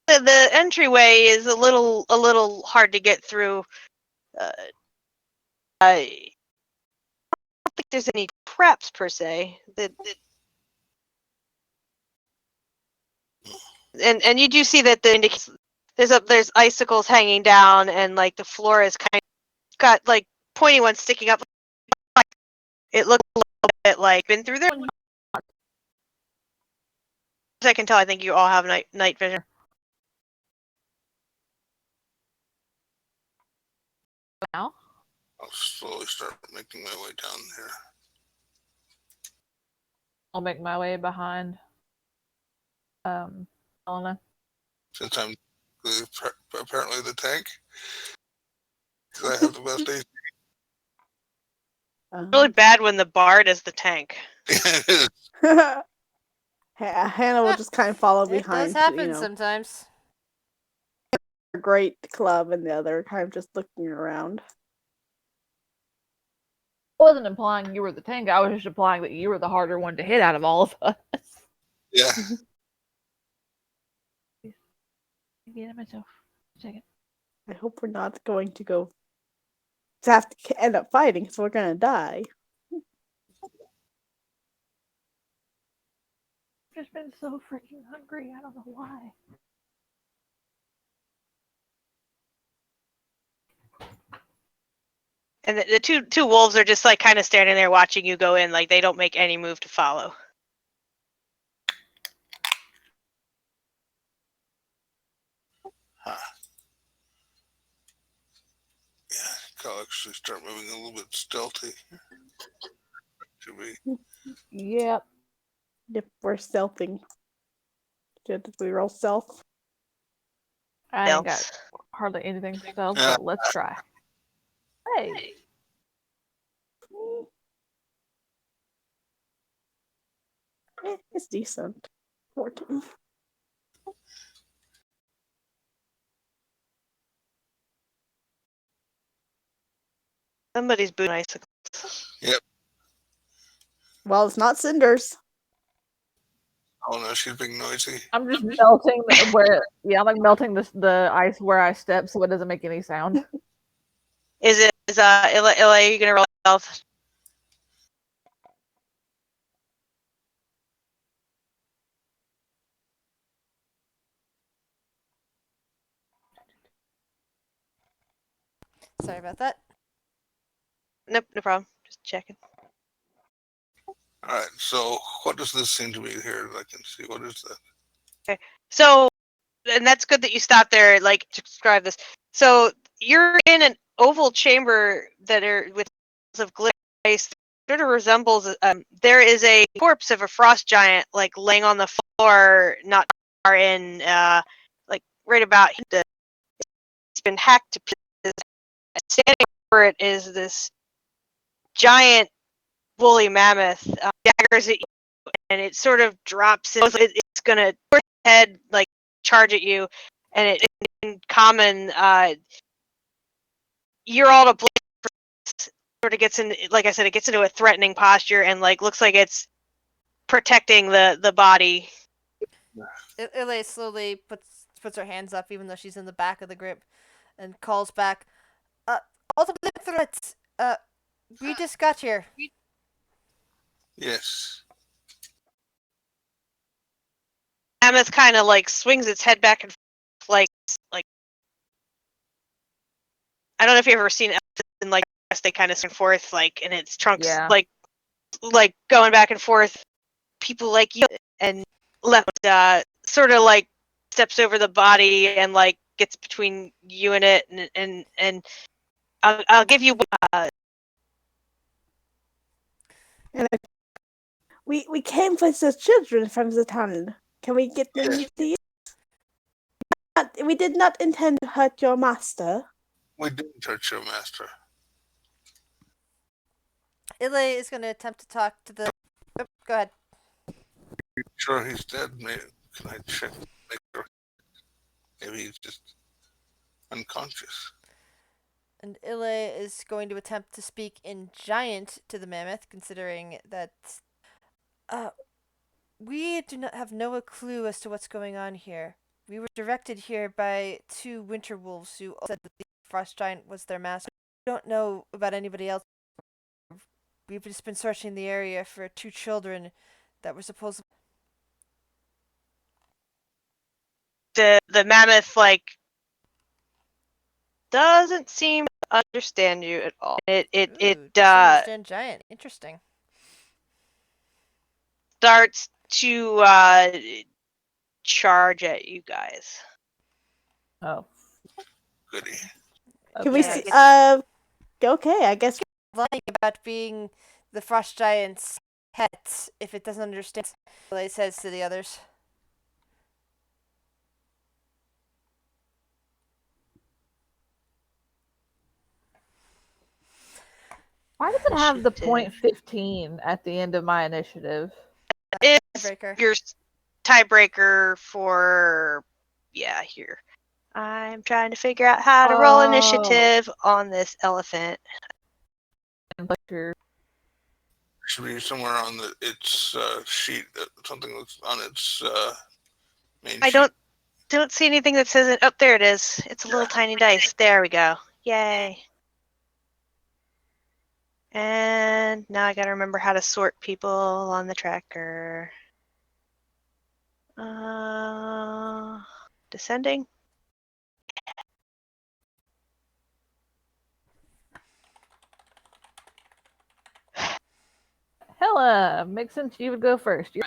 Speaker 2: The entryway is a little hard to get through. I don't think there's any traps per se. And you do see that there's icicles hanging down, and like the floor is kind of got like pointy ones sticking up. It looks a little bit like been through there. As I can tell, I think you all have night vision.
Speaker 3: Now?
Speaker 4: I'll slowly start making my way down here.
Speaker 3: I'll make my way behind Elena.
Speaker 4: Since I'm apparently the tank. Because I have the best AC.
Speaker 2: Really bad when the bard is the tank.
Speaker 1: Hannah will just kind of follow
Speaker 5: It
Speaker 1: behind.
Speaker 5: does happen sometimes.
Speaker 1: A great club, and the other kind of just looking around.
Speaker 3: I wasn't implying you were the tank. I was just implying that you were the harder one to hit out of all of us.
Speaker 4: Yeah.
Speaker 3: Get it myself. Second.
Speaker 1: I hope we're not going to have to end up fighting, so we're gonna die.
Speaker 3: I've just been so freaking hungry. I don't know why.
Speaker 2: And the two wolves are just like kind of standing there watching you go in, like they don't make any move to follow.
Speaker 4: Huh. Yeah, I'll actually start moving a little bit stealthy. Should be.
Speaker 3: Yep.
Speaker 1: If we're stealthing. Did we roll stealth?
Speaker 3: I ain't got hardly anything to stealth, but let's try. Hey.
Speaker 1: It's decent. 14.
Speaker 2: Somebody's booting icicles.
Speaker 4: Yep.
Speaker 1: Well, it's not cinders.
Speaker 4: Oh no, she's being noisy.
Speaker 3: I'm just melting I'm like melting the ice where I step so it doesn't make any sound.
Speaker 2: Is Illa, you gonna roll stealth?
Speaker 5: Sorry about that.
Speaker 2: Nope, no problem. Just checking.
Speaker 4: Alright, so what does this seem to be here that I can see? What is that?
Speaker 2: Okay. So, and that's good that you stopped there, like, to describe this. So, you're in an oval chamber that are with of glitter ice. Sort of resembles, there is a corpse of a frost giant, like, laying on the floor, not far in, like, right about here. It's been hacked to pieces. Standing over it is this giant woolly mammoth, daggers at you, and it sort of drops. It's gonna head like charge at you, and it in common, you're all to blame. Sort of gets in, like I said, it gets into a threatening posture and like looks like it's protecting the body.
Speaker 5: Ilay slowly puts her hands up, even though she's in the back of the grip, and calls back, ultimate threats, we just got here.
Speaker 4: Yes.
Speaker 2: Mammoth kind of like swings its head back and forth, like I don't know if you've ever seen in like they kind of swing forth like in its trunks, like going back and forth. People like you and left sort of like steps over the body and like gets between you and it, and I'll give you.
Speaker 1: We came for the children from the tunnel. Can we get them, please? We did not intend to hurt your master.
Speaker 4: We didn't hurt your master.
Speaker 5: Ilay is going to attempt to talk to the... Oh, go ahead.
Speaker 4: You sure he's dead? Maybe, can I check? Make sure. Maybe he's just unconscious.
Speaker 5: And Ilay is going to attempt to speak in giant to the mammoth, considering that we do not have no clue as to what's going on here. We were directed here by two winter wolves who said that the frost giant was their master. We don't know about anybody else. We've just been searching the area for two children that were supposed.
Speaker 2: The mammoth like doesn't seem to understand you at all. It
Speaker 5: understand giant. Interesting.
Speaker 2: Starts to charge at you guys.
Speaker 3: Oh.
Speaker 4: Goody.
Speaker 1: Can we see? Okay, I guess.
Speaker 5: Lying about being the frost giant's pet if it doesn't understand. It says to the others.
Speaker 3: Why does it have the
Speaker 2: Initiative.
Speaker 3: .15 at the end of my initiative?
Speaker 2: It's
Speaker 5: Tiebreaker.
Speaker 2: your tiebreaker for here. I'm trying to figure out how to roll initiative on this elephant.
Speaker 4: Should be somewhere on its sheet. Something that's on its main
Speaker 2: I
Speaker 4: sheet.
Speaker 2: don't see anything that says it. Oh, there it is. It's a little tiny dice. There we go. Yay. And now I gotta remember how to sort people on the tracker. Descending.
Speaker 3: Hella, makes sense you would go first.
Speaker 4: Yeah.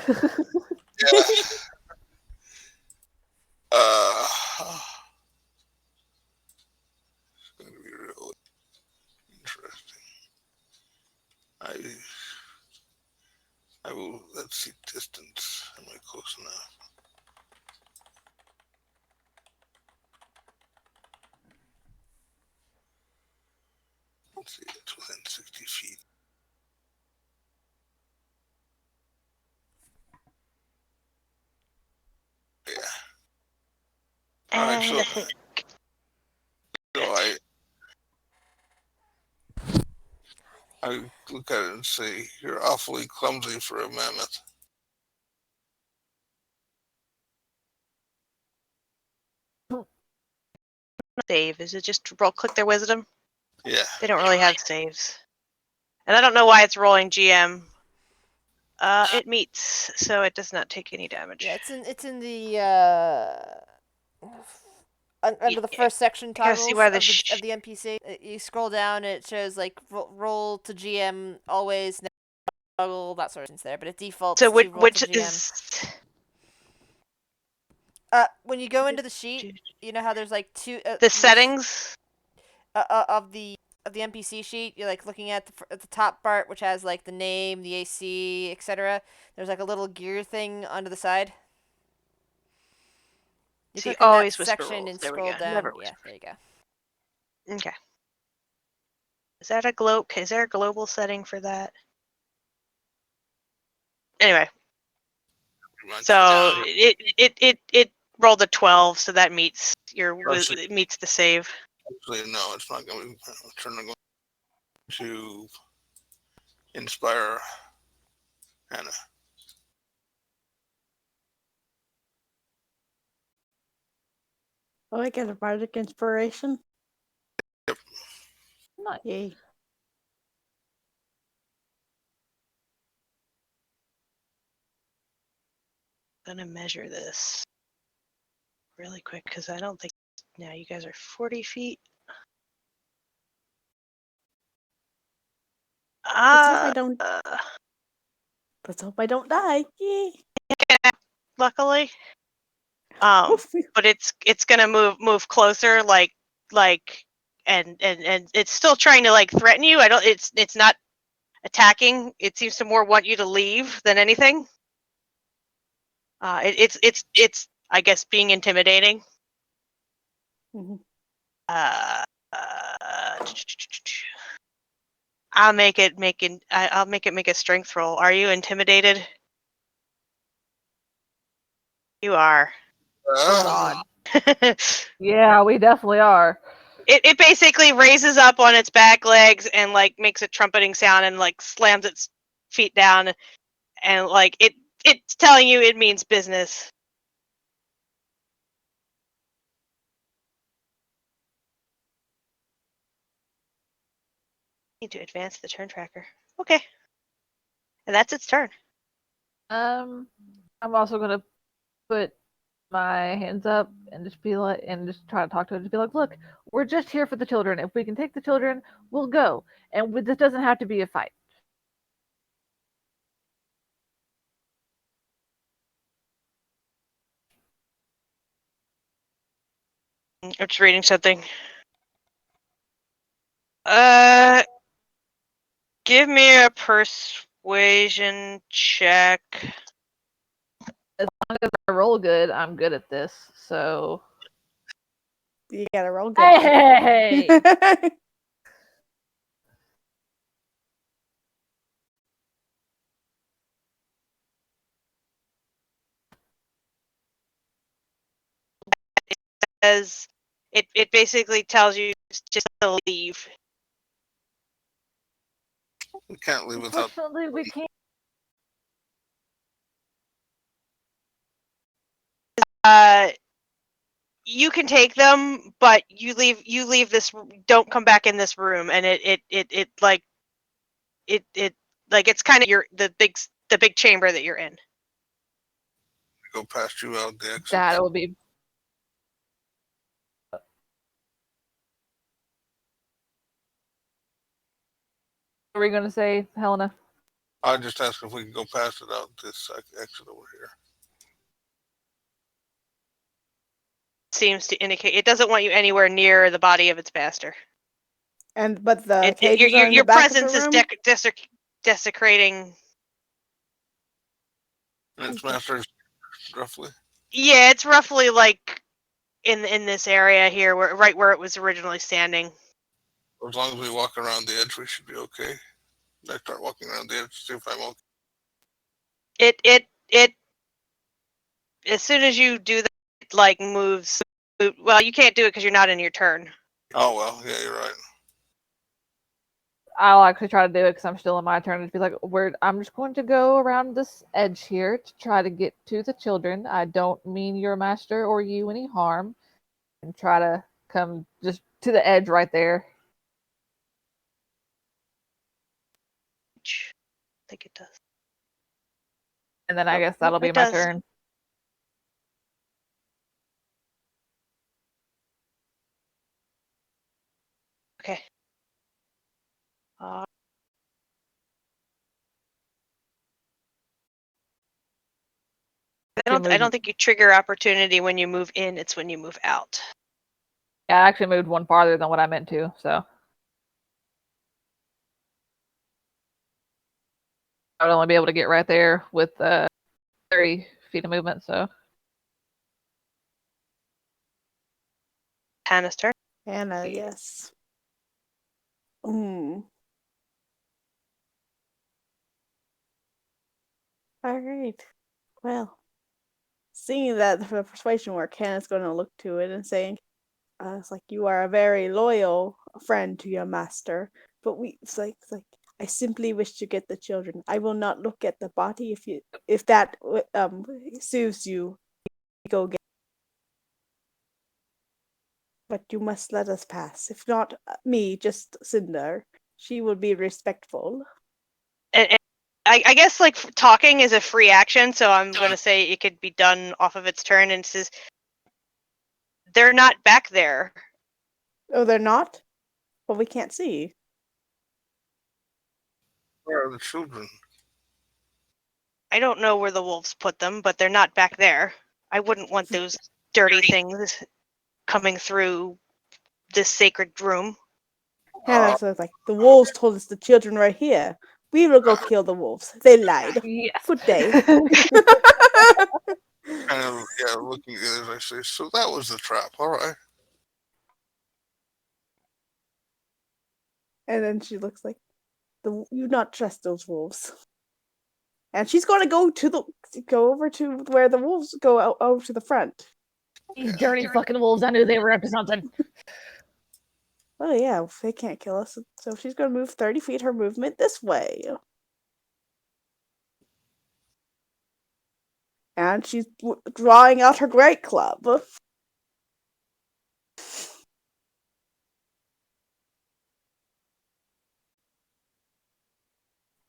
Speaker 4: It's going to be really interesting. I will. Let's see distance. Am I close enough? Let's see. It's within 60 feet. Yeah. All right. So I look at it and say, "You're awfully clumsy for a mammoth."
Speaker 2: Save. Is it just roll click their wisdom?
Speaker 4: Yeah.
Speaker 2: They don't really have saves. And I don't know why it's rolling GM. It meets, so it does not take any damage.
Speaker 5: Yeah, it's in the under the first section toggles of the NPC. You scroll down and it shows like roll to GM always, toggle, that sort of thing's there, but it defaults
Speaker 2: so
Speaker 5: to roll to GM.
Speaker 2: Is
Speaker 5: when you go into the sheet, you know how there's like two
Speaker 2: the settings
Speaker 5: of the NPC sheet. You're like looking at the top part, which has like the name, the AC, etc. There's like a little gear thing onto the side. You click in that section and scroll down. Yeah, there you go.
Speaker 2: Okay. Is that a globe? Is there a global setting for that? Anyway, so it rolled a 12, so that meets it meets the save.
Speaker 4: Actually, no, it's not going to inspire Hannah.
Speaker 1: Oh, I get a bardic inspiration.
Speaker 4: Yep.
Speaker 3: Nice.
Speaker 1: Yay.
Speaker 2: I'm gonna measure this really quick because I don't think now you guys are 40 feet.
Speaker 1: Let's hope I don't. Let's hope I don't die. Yay.
Speaker 2: Luckily, but it's gonna move closer, and it's still trying to like threaten you. It's not attacking. It seems to more want you to leave than anything. It's I guess being intimidating.
Speaker 1: Mm-hmm.
Speaker 2: I'll make it make a strength roll. Are you intimidated? You are.
Speaker 3: Oh God. Yeah, we definitely are.
Speaker 2: It basically raises up on its back legs and like makes a trumpeting sound and like slams its feet down and like it's telling you it means business. Need to advance the turn tracker. Okay. And that's its turn.
Speaker 3: I'm also gonna put my hands up and just be like, and just try to talk to it. Just be like, look, we're just here for the children. If we can take the children, we'll go. And this doesn't have to be a fight.
Speaker 2: I'm just reading something. Give me a persuasion check.
Speaker 3: As long as I roll good, I'm good at this. So
Speaker 1: You gotta roll good.
Speaker 3: Hey!
Speaker 2: says it basically tells you just to leave.
Speaker 4: We can't leave without.
Speaker 3: Unfortunately, we can't.
Speaker 2: You can take them, but you leave this. Don't come back in this room, and it it's kind of the big chamber that you're in.
Speaker 4: Go past you out the exit.
Speaker 3: That will be. What were you gonna say, Helena?
Speaker 4: I just asked if we can go past it out this exit over here.
Speaker 2: Seems to indicate it doesn't want you anywhere near the body of its master.
Speaker 1: But the cages are in
Speaker 2: your
Speaker 1: the back
Speaker 2: presence
Speaker 1: of the
Speaker 2: is
Speaker 1: room?
Speaker 2: desecrating.
Speaker 4: And its master is roughly.
Speaker 2: Yeah, it's roughly like in this area here, right where it was originally standing.
Speaker 4: As long as we walk around the edge, we should be okay. I start walking around the edge to see if I'm okay.
Speaker 2: It as soon as you do that, it like moves. Well, you can't do it because you're not in your turn.
Speaker 4: Oh well, yeah, you're right.
Speaker 3: I'll actually try to do it because I'm still in my turn. To be like, I'm just going to go around this edge here to try to get to the children. I don't mean your master or you any harm, and try to come just to the edge right there.
Speaker 2: I think it does.
Speaker 3: And then I guess that'll be my turn.
Speaker 2: Okay. I don't think you trigger opportunity when you move in. It's when you move out.
Speaker 3: Yeah, I actually moved one farther than what I meant to, so I would only be able to get right there with 30 feet of movement. So
Speaker 2: Hannah's turn.
Speaker 1: Hannah, yes. Alright. Well, seeing that the persuasion work, Hannah's going to look to it and saying, it's like, you are a very loyal friend to your master, but it's like I simply wish to get the children. I will not look at the body if that soothes you. Go get, but you must let us pass. If not me, just Cinder. She will be respectful.
Speaker 2: And I guess like talking is a free action, so I'm gonna say it could be done off of its turn. And it says they're not back there.
Speaker 1: Oh, they're not? Well, we can't see.
Speaker 4: Where are the children?
Speaker 2: I don't know where the wolves put them, but they're not back there. I wouldn't want those dirty things coming through this sacred room.
Speaker 1: Hannah says, like, the wolves told us the children were here. We will go kill the wolves. They lied.
Speaker 3: yes.
Speaker 1: Foot day.
Speaker 4: Kind of, yeah, looking at it as I say, so that was the trap, all right.
Speaker 1: And then she looks like, you not trust those wolves. And she's gonna go over to where the wolves go out over to the front.
Speaker 3: These dirty fucking wolves, I knew they were up to something.
Speaker 1: Oh yeah, they can't kill us. So she's gonna move 30 feet her movement this way. And she's drawing out her great club.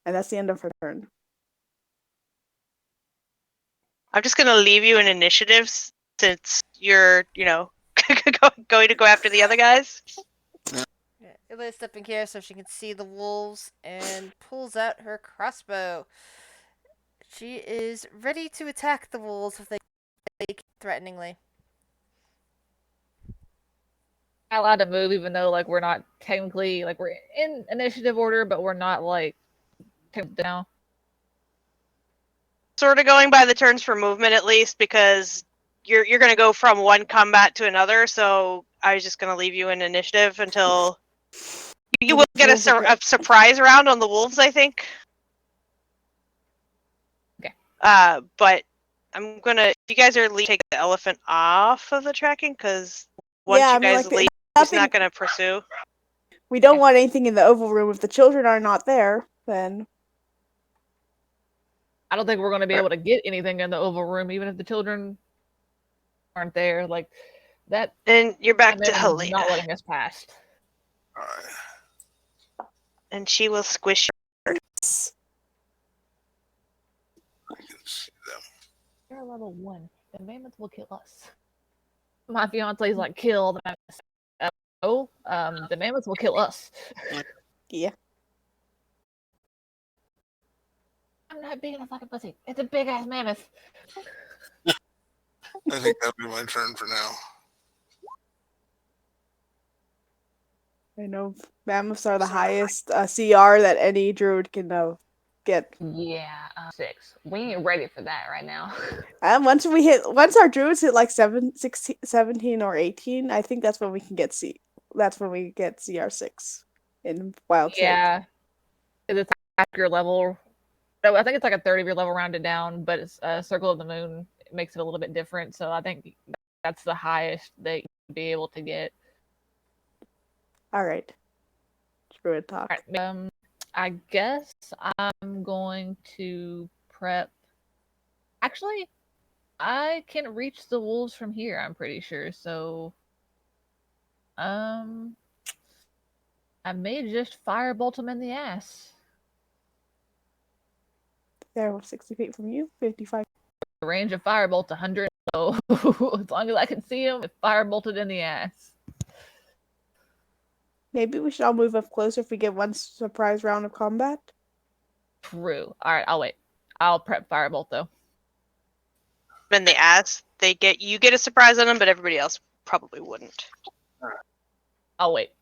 Speaker 1: And that's the end of her turn.
Speaker 2: I'm just gonna leave you in initiative since you're, going to go after the other guys.
Speaker 5: Yeah, Ilya's stepping here so she can see the wolves and pulls out her crossbow. She is ready to attack the wolves if they threateningly.
Speaker 3: I'm allowed to move even though like we're not technically like we're in initiative order, but we're not like down.
Speaker 2: Sort of going by the turns for movement at least, because you're gonna go from one combat to another. So I was just gonna leave you in initiative until you will get a surprise round on the wolves, I think.
Speaker 3: Okay.
Speaker 2: But I'm gonna. You guys are take the elephant off of the tracking because once
Speaker 1: Yeah,
Speaker 2: you
Speaker 1: I mean,
Speaker 2: guys
Speaker 1: like,
Speaker 2: leave, he's not gonna pursue.
Speaker 1: We don't want anything in the oval room. If the children are not there, then
Speaker 3: I don't think we're going to be able to get anything in the oval room, even if the children aren't there. Like that.
Speaker 2: And you're back to
Speaker 3: Not
Speaker 2: Helena,
Speaker 3: letting us past.
Speaker 4: All right.
Speaker 2: and she will squish.
Speaker 4: I can see them.
Speaker 3: You're level 1. The mammoth will kill us. My fiance's like, kill the mammoth. The mammoth will kill us.
Speaker 1: yeah.
Speaker 3: I'm not being a fucking pussy. It's a big ass mammoth.
Speaker 4: I think that'll be my turn for now.
Speaker 1: I know mammoths are the highest CR that any druid can get.
Speaker 3: Yeah, 6. We ain't ready for that right now.
Speaker 1: And once our druids hit like 16, 17 or 18, I think that's when we can get That's when we get CR6 in Wild Shape.
Speaker 3: Yeah, it's after your level. I think it's like a third of your level rounded down, but it's Circle of the Moon. It makes it a little bit different. So I think that's the highest that you'd be able to get.
Speaker 1: All right. Druid talk.
Speaker 3: All right, I guess I'm going to prep. Actually, I can reach the wolves from here, I'm pretty sure. So, I may just firebolt them in the ass.
Speaker 1: They're 60 feet from you, 55.
Speaker 3: The range of firebolt's 100. So, as long as I can see them, firebolted in the ass.
Speaker 1: Maybe we should all move up closer if we get one surprise round of combat.
Speaker 3: True. All right, I'll wait. I'll prep firebolt though.
Speaker 2: In the ass, you get a surprise on them, but everybody else probably wouldn't.
Speaker 3: I'll wait.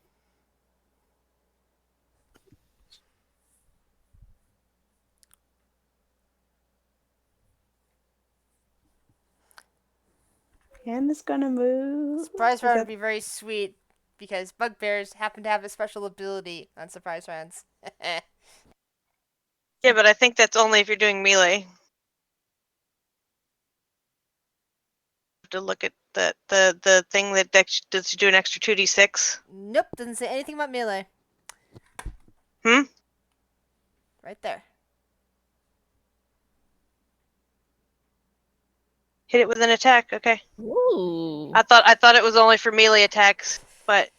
Speaker 1: And it's gonna move.
Speaker 5: Surprise round would be very sweet because bugbears happen to have a special ability on surprise rounds.
Speaker 2: Yeah, but I think that's only if you're doing melee. To look at the thing that does you do an extra 2d6.
Speaker 5: Nope, doesn't say anything about melee. Right there.
Speaker 2: Hit it with an attack. Okay.
Speaker 3: Ooh.
Speaker 2: I thought it was only for melee attacks, but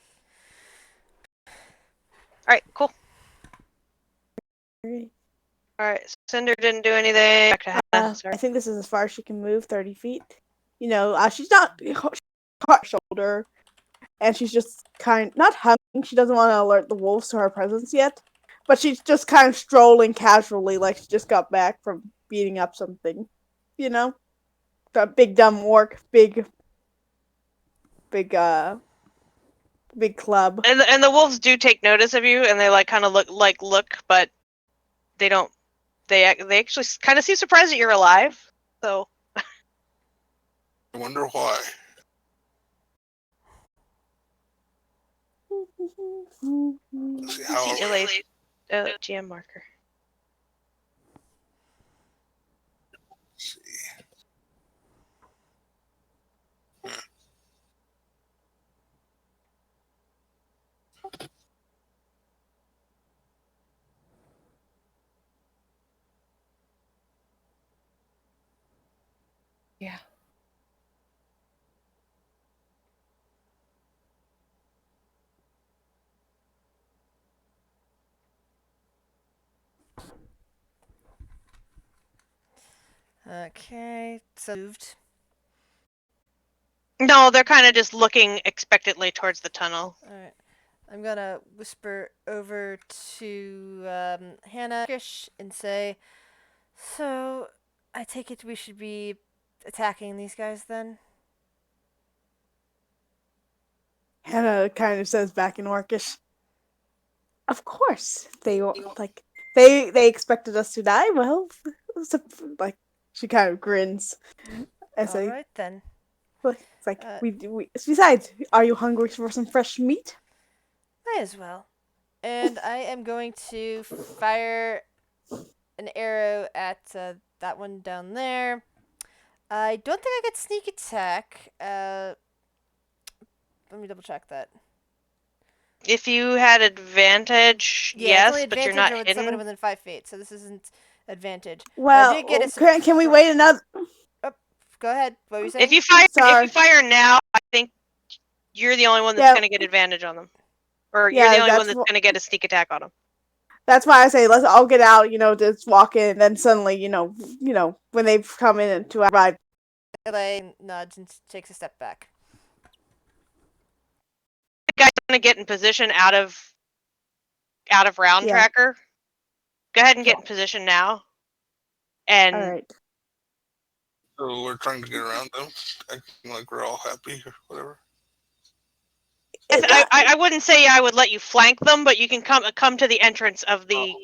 Speaker 2: all right, cool. All right, Cinder didn't do anything. Back to Hannah,
Speaker 1: I think this is as far as she can move, 30 feet. You know, she's not caught shoulder, and she's just not hunting. She doesn't want to alert the wolves to her presence yet, but she's just kind of strolling casually, like she just got back from beating up something. You know, the big dumb orc, big club.
Speaker 2: And the wolves do take notice of you, and they kind of look, but they don't. They actually kind of seem surprised that you're alive. So
Speaker 4: I wonder why. Let's see how
Speaker 2: GM marker.
Speaker 4: Let's see.
Speaker 3: Yeah.
Speaker 5: Okay, so moved.
Speaker 2: No, they're kind of just looking expectantly towards the tunnel.
Speaker 5: Alright. I'm gonna whisper over to Hannah and say, so I take it we should be attacking these guys then?
Speaker 1: Hannah kind of says back in Orcish, "Of course, they expected us to die. Well, like she kind of grins and say,
Speaker 5: Alright then.
Speaker 1: It's like we. Besides, are you hungry for some fresh meat?
Speaker 5: Might as well. And I am going to fire an arrow at that one down there. I don't think I get sneak attack. Let me double check that.
Speaker 2: If you had advantage,
Speaker 5: Yeah, it's only
Speaker 2: yes, but you're
Speaker 5: advantage
Speaker 2: not
Speaker 5: or with someone
Speaker 2: hidden.
Speaker 5: within 5 feet, so this isn't advantage. But I did get
Speaker 1: Well,
Speaker 5: a.
Speaker 1: can we wait another?
Speaker 5: Oh, go ahead. What were you
Speaker 2: If
Speaker 5: saying?
Speaker 2: you
Speaker 1: Sorry.
Speaker 2: fire now, I think you're the only one that's
Speaker 1: Yeah,
Speaker 2: going to get advantage on them, or you're the
Speaker 1: yeah.
Speaker 2: only one that's going to get a sneak attack on them.
Speaker 1: That's why I say let's all get out. Just walk in, and then suddenly, when they come in to our ride.
Speaker 5: Elaine nods and takes a step back.
Speaker 2: The guy's going to get in position out of round
Speaker 1: Yeah.
Speaker 2: tracker. Go ahead and get
Speaker 1: Cool.
Speaker 2: in position now. And
Speaker 1: All right.
Speaker 4: So we're trying to get around them, acting like we're all happy or whatever.
Speaker 2: I wouldn't say I would let you flank them, but you can come to the entrance of the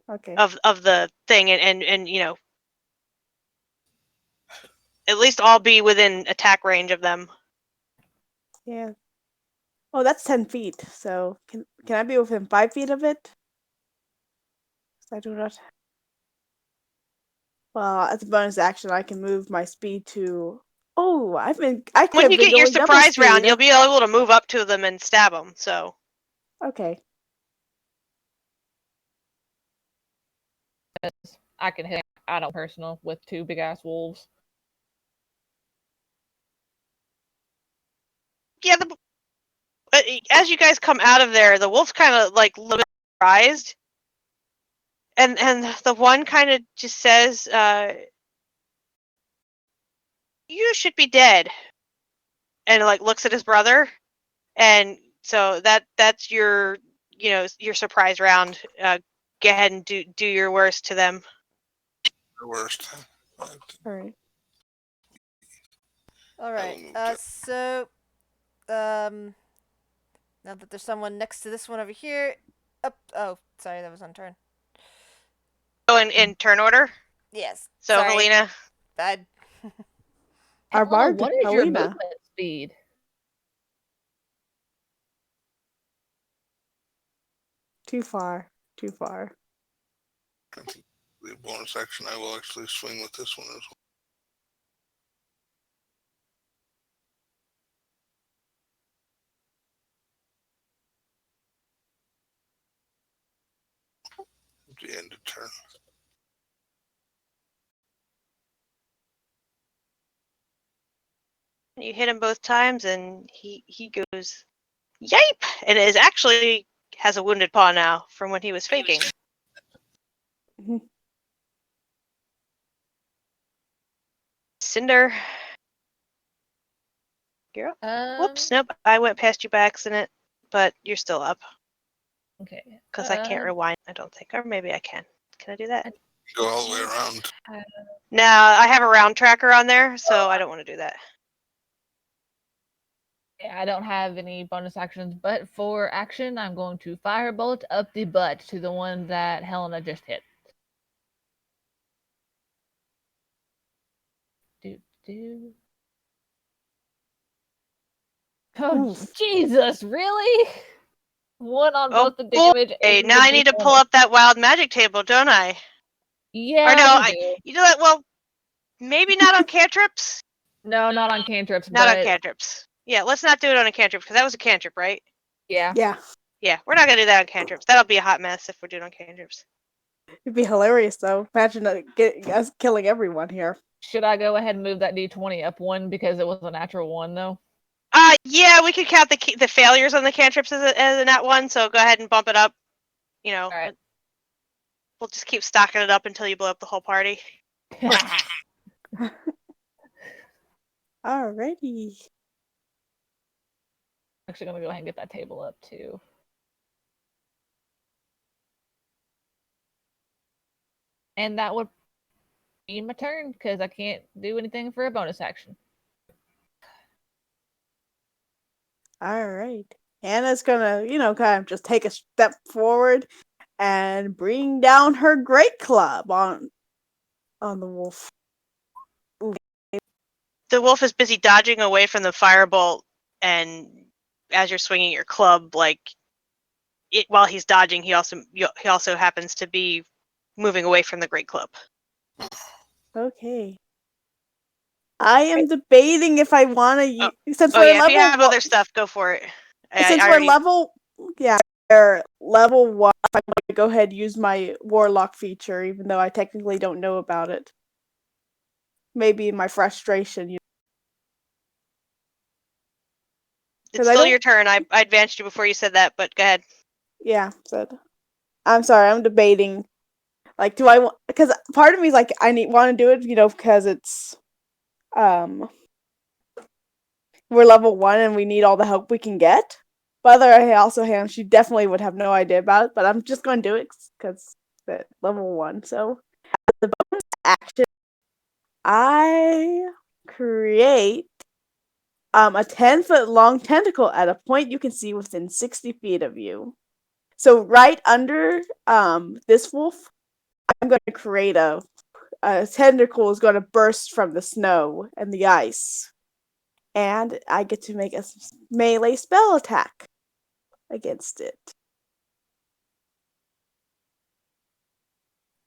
Speaker 1: Okay.
Speaker 2: of the thing, and at least all be within attack range of them.
Speaker 1: Yeah. Oh, that's 10 feet. So can I be within 5 feet of it? I do not. Well, as a bonus action, I can move my speed to. Oh, I could
Speaker 2: When
Speaker 1: have
Speaker 2: you
Speaker 1: been
Speaker 2: get your
Speaker 1: going double
Speaker 2: surprise round,
Speaker 1: speed.
Speaker 2: you'll be able to move up to them and stab them. So
Speaker 1: Okay.
Speaker 3: I can hit. I don't personal with 2 big ass wolves.
Speaker 2: yeah, as you guys come out of there, the wolf's kind of like a little bit surprised, and the one kind of just says, "You should be dead," and like looks at his brother, and so that's your your surprise round. Go ahead and do your worst to them.
Speaker 4: The worst.
Speaker 1: All right.
Speaker 5: All right. So, now that there's someone next to this one over here. Oh, sorry, that was on turn.
Speaker 2: So in turn order.
Speaker 5: Yes.
Speaker 2: So
Speaker 5: sorry.
Speaker 2: Helena,
Speaker 5: Bad.
Speaker 1: Our
Speaker 3: Helena,
Speaker 1: bard,
Speaker 3: what is your
Speaker 1: Helena.
Speaker 3: movement speed?
Speaker 1: Too far. Too far.
Speaker 4: I think the bonus action, I will actually swing with this one as well. The end of turn.
Speaker 2: you hit him both times, and he goes, "Yipe!" and is actually has a wounded paw now from when he was faking. Cinder, you're up. Whoops, nope, I went past you by accident, but you're still up.
Speaker 3: Okay.
Speaker 2: Because I can't rewind, I don't think. Or maybe I can. Can I do that?
Speaker 4: Go all the way around.
Speaker 2: No, I have a round tracker on there, so I don't want to do that.
Speaker 3: I don't have any bonus actions, but for action, I'm going to firebolt up the butt to the one that Helena just hit. Oh,
Speaker 1: Oof.
Speaker 3: Jesus, really? 1 on both the
Speaker 2: boy.
Speaker 3: damage.
Speaker 2: Now I need to pull up that wild magic table, don't I?
Speaker 3: Yeah,
Speaker 2: or no,
Speaker 3: you do.
Speaker 2: you know what? Well, maybe not on cantrips.
Speaker 3: No, not on cantrips.
Speaker 2: Not
Speaker 3: but
Speaker 2: on cantrips. Yeah, let's not do it on a cantrip because that was a cantrip, right?
Speaker 3: Yeah.
Speaker 1: Yeah.
Speaker 2: Yeah, we're not gonna do that on cantrips. That'll be a hot mess if we're doing on cantrips.
Speaker 1: It'd be hilarious though. Imagine us killing everyone here.
Speaker 3: Should I go ahead and move that d20 up 1 because it was a natural 1 though?
Speaker 2: Yeah, we could count the failures on the cantrips as a nat 1. So go ahead and bump it up.
Speaker 3: All right.
Speaker 2: We'll just keep stocking it up until you blow up the whole party.
Speaker 1: Alrighty.
Speaker 3: Actually, gonna go ahead and get that table up too. And that would be my turn because I can't do anything for a bonus action.
Speaker 1: Alright. Hannah's gonna, kind of just take a step forward and bring down her great club on the wolf. Ooh.
Speaker 2: The wolf is busy dodging away from the firebolt, and as you're swinging your club, while he's dodging, he also happens to be moving away from the great club.
Speaker 1: Okay. I am debating if I want to use since
Speaker 2: Oh
Speaker 1: we're
Speaker 2: yeah, if you have
Speaker 1: level
Speaker 2: other stuff, go for it.
Speaker 1: since
Speaker 2: I
Speaker 1: we're
Speaker 2: already.
Speaker 1: level 1. I'm going to go ahead and use my warlock feature, even though I technically don't know about it. Maybe my frustration.
Speaker 2: It's
Speaker 1: 'Cause I
Speaker 2: still
Speaker 1: don't-
Speaker 2: your turn. I advanced you before you said that, but go ahead.
Speaker 1: Yeah, said. I'm sorry. I'm debating. Like, do I want? Because part of me is like, want to do it, because it's we're level 1 and we need all the help we can get. But other also hand, she definitely would have no idea about it. But I'm just going to do it because it's level 1. So the bonus action, I create a 10-foot long tentacle at a point you can see within 60 feet of you. So right under this wolf, I'm going to create a tentacle is going to burst from the snow and the ice. And I get to make a melee spell attack against it.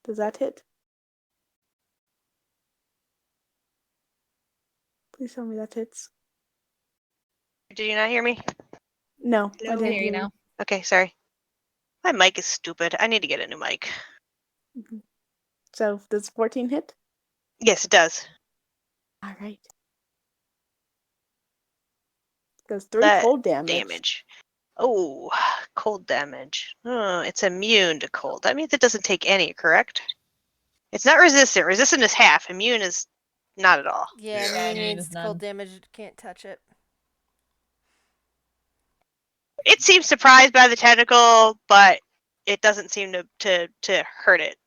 Speaker 1: Does that hit? Please tell me that hits.
Speaker 2: Did you not hear me?
Speaker 1: No,
Speaker 2: Hello?
Speaker 1: I
Speaker 3: I
Speaker 1: didn't
Speaker 3: hear you now.
Speaker 2: Okay, sorry. My mic is stupid. I need to get a new mic.
Speaker 1: So does 14 hit?
Speaker 2: Yes, it does.
Speaker 1: All right. Does 3
Speaker 2: That
Speaker 1: cold damage.
Speaker 2: Oh, cold damage. Oh, it's immune to cold. That means it doesn't take any, correct? It's not resistant. Resistant is half. Immune is not at all.
Speaker 5: Yeah,
Speaker 4: Yeah.
Speaker 5: immune
Speaker 3: Immune
Speaker 5: means
Speaker 3: is
Speaker 5: cold
Speaker 3: none.
Speaker 5: damage. Can't touch it.
Speaker 2: It seems surprised by the tentacle, but it doesn't seem to hurt it.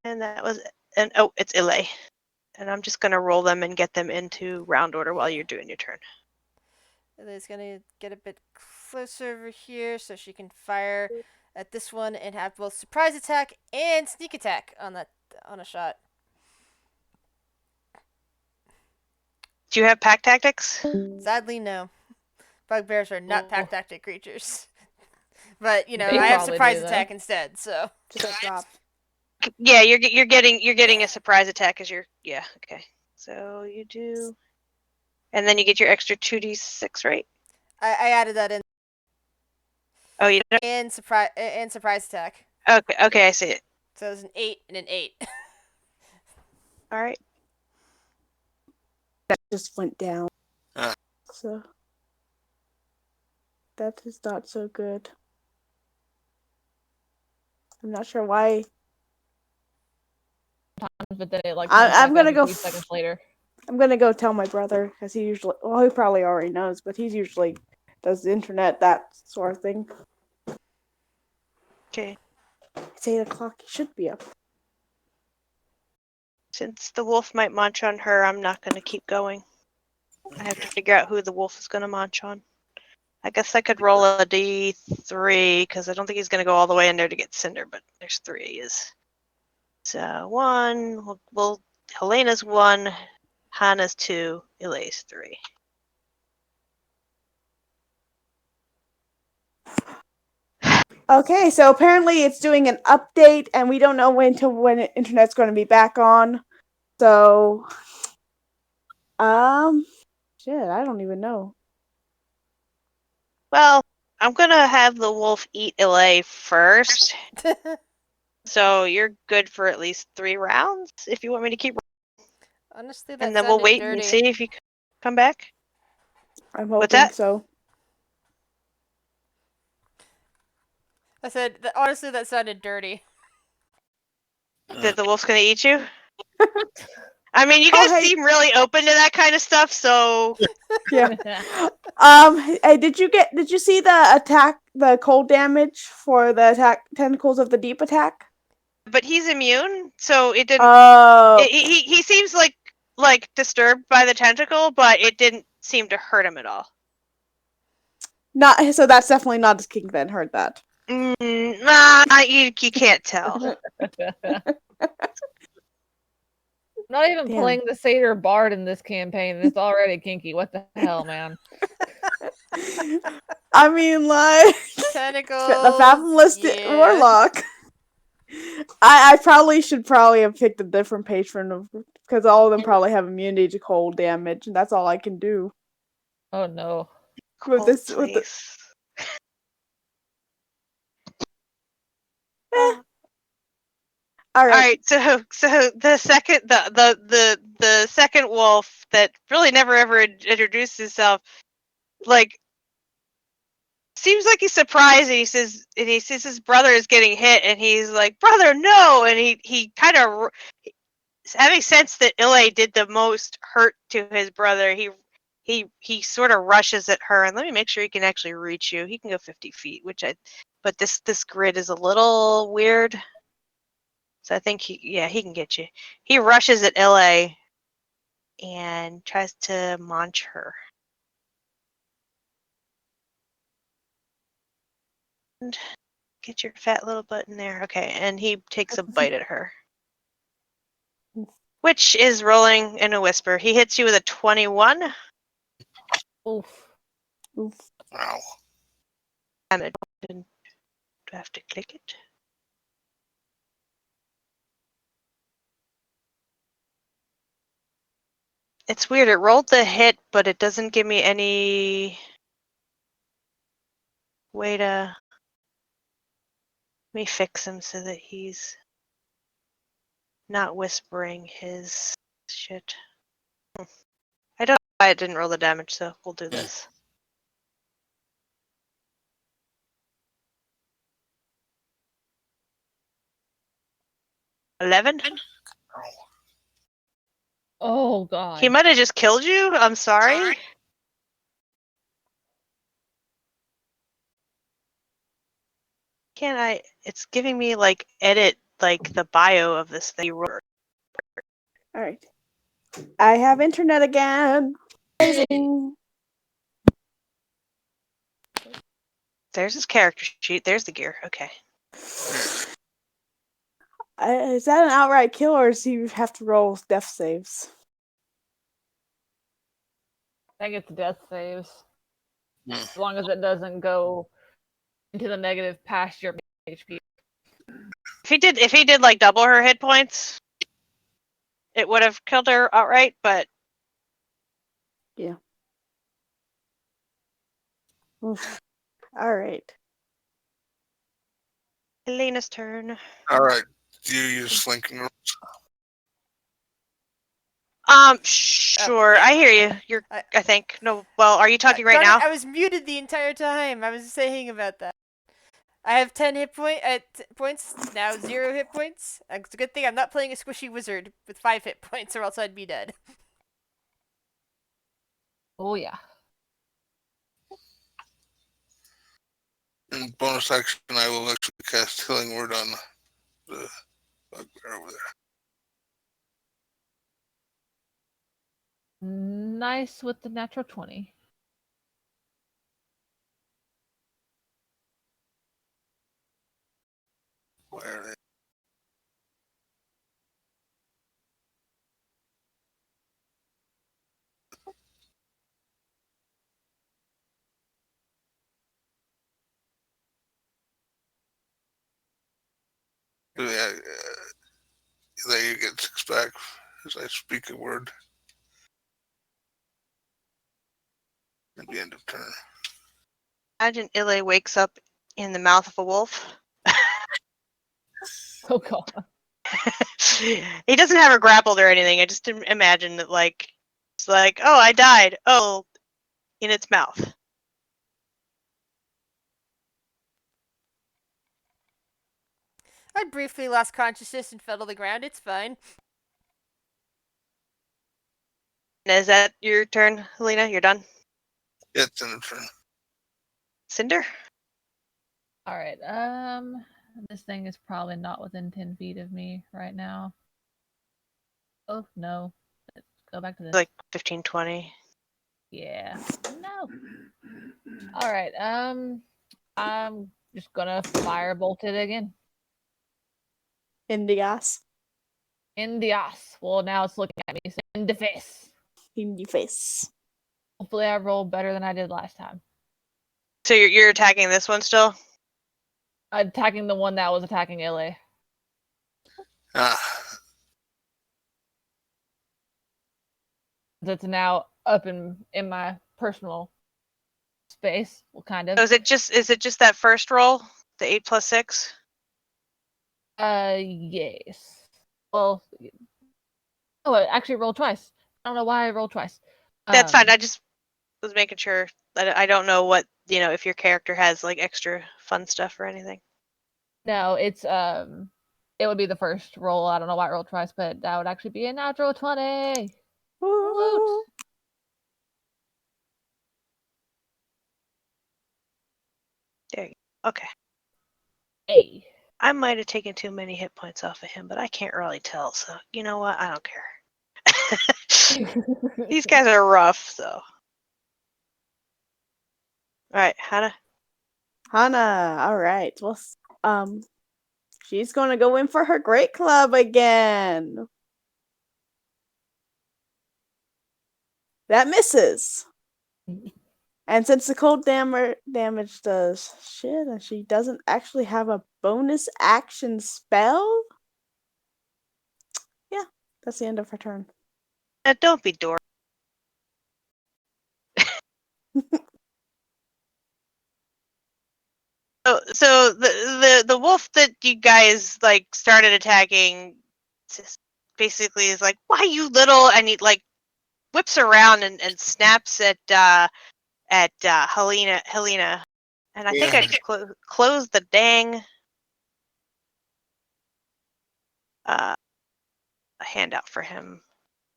Speaker 2: And that was it's Ilay. And I'm just gonna roll them and get them into round order while you're doing your turn.
Speaker 5: Lily's gonna get a bit closer over here so she can fire at this one and have both surprise attack and sneak attack on a shot.
Speaker 2: Do you have pack tactics?
Speaker 5: Sadly, no. Bugbears are not pack tactic creatures. But
Speaker 3: They
Speaker 5: I have
Speaker 3: probably
Speaker 5: surprise
Speaker 3: do, though.
Speaker 5: attack instead, so
Speaker 1: Just a drop.
Speaker 2: Yeah, you're getting a surprise attack as your okay. So you do, and then you get your extra 2d6, right?
Speaker 5: I added that in.
Speaker 2: Oh, you don't?
Speaker 5: And surprise attack.
Speaker 2: Okay, I see it.
Speaker 5: So it's an 8 and an 8.
Speaker 2: All right.
Speaker 1: That just went down.
Speaker 4: Ah.
Speaker 1: So that is not so good. I'm not sure why.
Speaker 3: But then it
Speaker 1: I'm gonna go
Speaker 3: 3 seconds later.
Speaker 1: I'm gonna go tell my brother because he probably already knows, but he usually does the internet, that sort of thing.
Speaker 2: Okay.
Speaker 1: It's 8 o'clock. He should be up.
Speaker 2: Since the wolf might munch on her, I'm not going to keep going. I have to figure out who the wolf is going to munch on. I guess I could roll a d3 because I don't think he's going to go all the way in there to get Cinder, but there's 3 is. So 1, Helena's 1, Hannah's 2, Ilay's 3.
Speaker 1: Okay, so apparently it's doing an update, and we don't know when the internet's going to be back on. So, shit, I don't even know.
Speaker 2: Well, I'm going to have the wolf eat Ilay first. So you're good for at least 3 rounds if you want me to keep.
Speaker 5: Honestly, that
Speaker 2: And then we'll
Speaker 5: sounded
Speaker 2: wait
Speaker 5: dirty.
Speaker 2: and see if you come back.
Speaker 1: I'm
Speaker 2: What's
Speaker 1: hoping
Speaker 2: that?
Speaker 1: so.
Speaker 5: I said, honestly, that sounded dirty.
Speaker 2: That the wolf's gonna eat you? I mean, you guys
Speaker 1: hey.
Speaker 2: seem really open to that kind of stuff, so
Speaker 1: Yeah. Hey, did you see the cold damage for the attack tentacles of the deep attack?
Speaker 2: but he's immune, so it didn't.
Speaker 1: Oh,
Speaker 2: He seems like disturbed by the tentacle, but it didn't seem to hurt him at all.
Speaker 1: not so. That's definitely not his king. Then heard that.
Speaker 2: Nah, you can't tell.
Speaker 3: Not even
Speaker 1: Damn.
Speaker 3: playing the satyr bard in this campaign. It's already kinky. What the hell, man?
Speaker 1: I mean, like
Speaker 5: Tentacles.
Speaker 1: the fathomless
Speaker 5: yeah.
Speaker 1: warlock. I probably should have picked a different patron because all of them probably have immunity to cold damage, and that's all I can do.
Speaker 3: Oh no.
Speaker 1: With this, with the,
Speaker 2: Please.
Speaker 1: all
Speaker 2: All
Speaker 1: right.
Speaker 2: right, so the second wolf that really never ever introduced himself, like, seems like he's surprised, and he sees his brother is getting hit, and he's like, "Brother, no!" And he kind of, having sense that Ile did the most hurt to his brother, he sort of rushes at her, and let me make sure he can actually reach you. He can go 50 feet, but this grid is a little weird. So I think he can get you. He rushes at Ile and tries to munch her. And get your fat little butt in there. Okay, and he takes a bite at her. Which is rolling in a whisper. He hits you with a 21.
Speaker 3: Oof.
Speaker 1: Oof.
Speaker 4: Wow.
Speaker 2: Damage. Do I have to click it? It's weird. It rolled the hit, but it doesn't give me any way to. Let me fix him so that he's not whispering his shit. I don't know why it didn't roll the damage, so we'll do this. $11?
Speaker 3: Oh god.
Speaker 2: He might have just killed you. I'm sorry. Can't I? It's giving me like edit like the bio of this thing.
Speaker 1: All right. I have internet again. Amazing.
Speaker 2: There's his character sheet. There's the gear. Okay.
Speaker 1: Is that an outright kill, or does he have to roll death saves?
Speaker 3: I think it's death saves.
Speaker 4: Hmm.
Speaker 3: As long as it doesn't go into the negative past your HP.
Speaker 2: If he did like double her hit points, it would have killed her outright. But
Speaker 1: Yeah. Oof. All right.
Speaker 2: Elena's turn.
Speaker 4: All right. Do you use flanking rules?
Speaker 2: Sure.
Speaker 5: yeah.
Speaker 2: I hear you. I think. No. Well, are you talking right
Speaker 5: Darn
Speaker 2: now?
Speaker 5: it, I was muted the entire time. I was saying about that. I have 10 points, now 0 hit points. It's a good thing I'm not playing a squishy wizard with 5 hit points, or else I'd be dead.
Speaker 3: Oh yeah.
Speaker 4: In bonus action, I will actually cast Healing Word on the bugbear over there.
Speaker 3: Nice with the natural 20.
Speaker 4: Where are they? There you get 6 back as I speak a word. At the end of turn.
Speaker 2: Imagine Ile wakes up in the mouth of a wolf.
Speaker 3: Oh god.
Speaker 2: He doesn't have her grappled or anything. I just imagine that, like, it's like, oh, I died. Oh, in its mouth.
Speaker 5: I briefly lost consciousness and fell to the ground. It's fine.
Speaker 2: Is that your turn, Helena? You're done?
Speaker 4: Yeah, it's end of turn.
Speaker 2: Cinder?
Speaker 3: Alright, this thing is probably not within 10 feet of me right now. Oh no. Let's go back to this.
Speaker 2: Like 15, 20.
Speaker 3: Yeah. No. Alright, I'm just gonna firebolt it again.
Speaker 1: In the ass.
Speaker 3: In the ass. Well, now it's looking at me. So in the face.
Speaker 1: In the face.
Speaker 3: Hopefully I roll better than I did last time.
Speaker 2: So you're attacking this one still?
Speaker 3: Attacking the one that was attacking Ile.
Speaker 4: Ah,
Speaker 3: That's now up in my personal space, well, kind of.
Speaker 2: So is it just that first roll, the 8 plus 6?
Speaker 3: Yes. Well, oh, I actually rolled twice. I don't know why I rolled twice.
Speaker 2: That's fine. I just was making sure that I don't know what if your character has like extra fun stuff or anything.
Speaker 3: No, it's it would be the first roll. I don't know why I rolled twice, but that would actually be a natural 20. Woot.
Speaker 2: There you go. Okay.
Speaker 3: Hey.
Speaker 2: I might have taken too many hit points off of him, but I can't really tell. So you know what? I don't care. These guys are rough, so. All right, Hannah.
Speaker 1: Hana, all right. Well, she's gonna go in for her great club again. That misses. And since the cold damage does shit, and she doesn't actually have a bonus action spell, yeah, that's the end of her turn.
Speaker 2: Don't be dork. So the wolf that you guys like started attacking just basically is like, why you little, and he like whips around and snaps at Helena, and I think I just closed the dang handout for him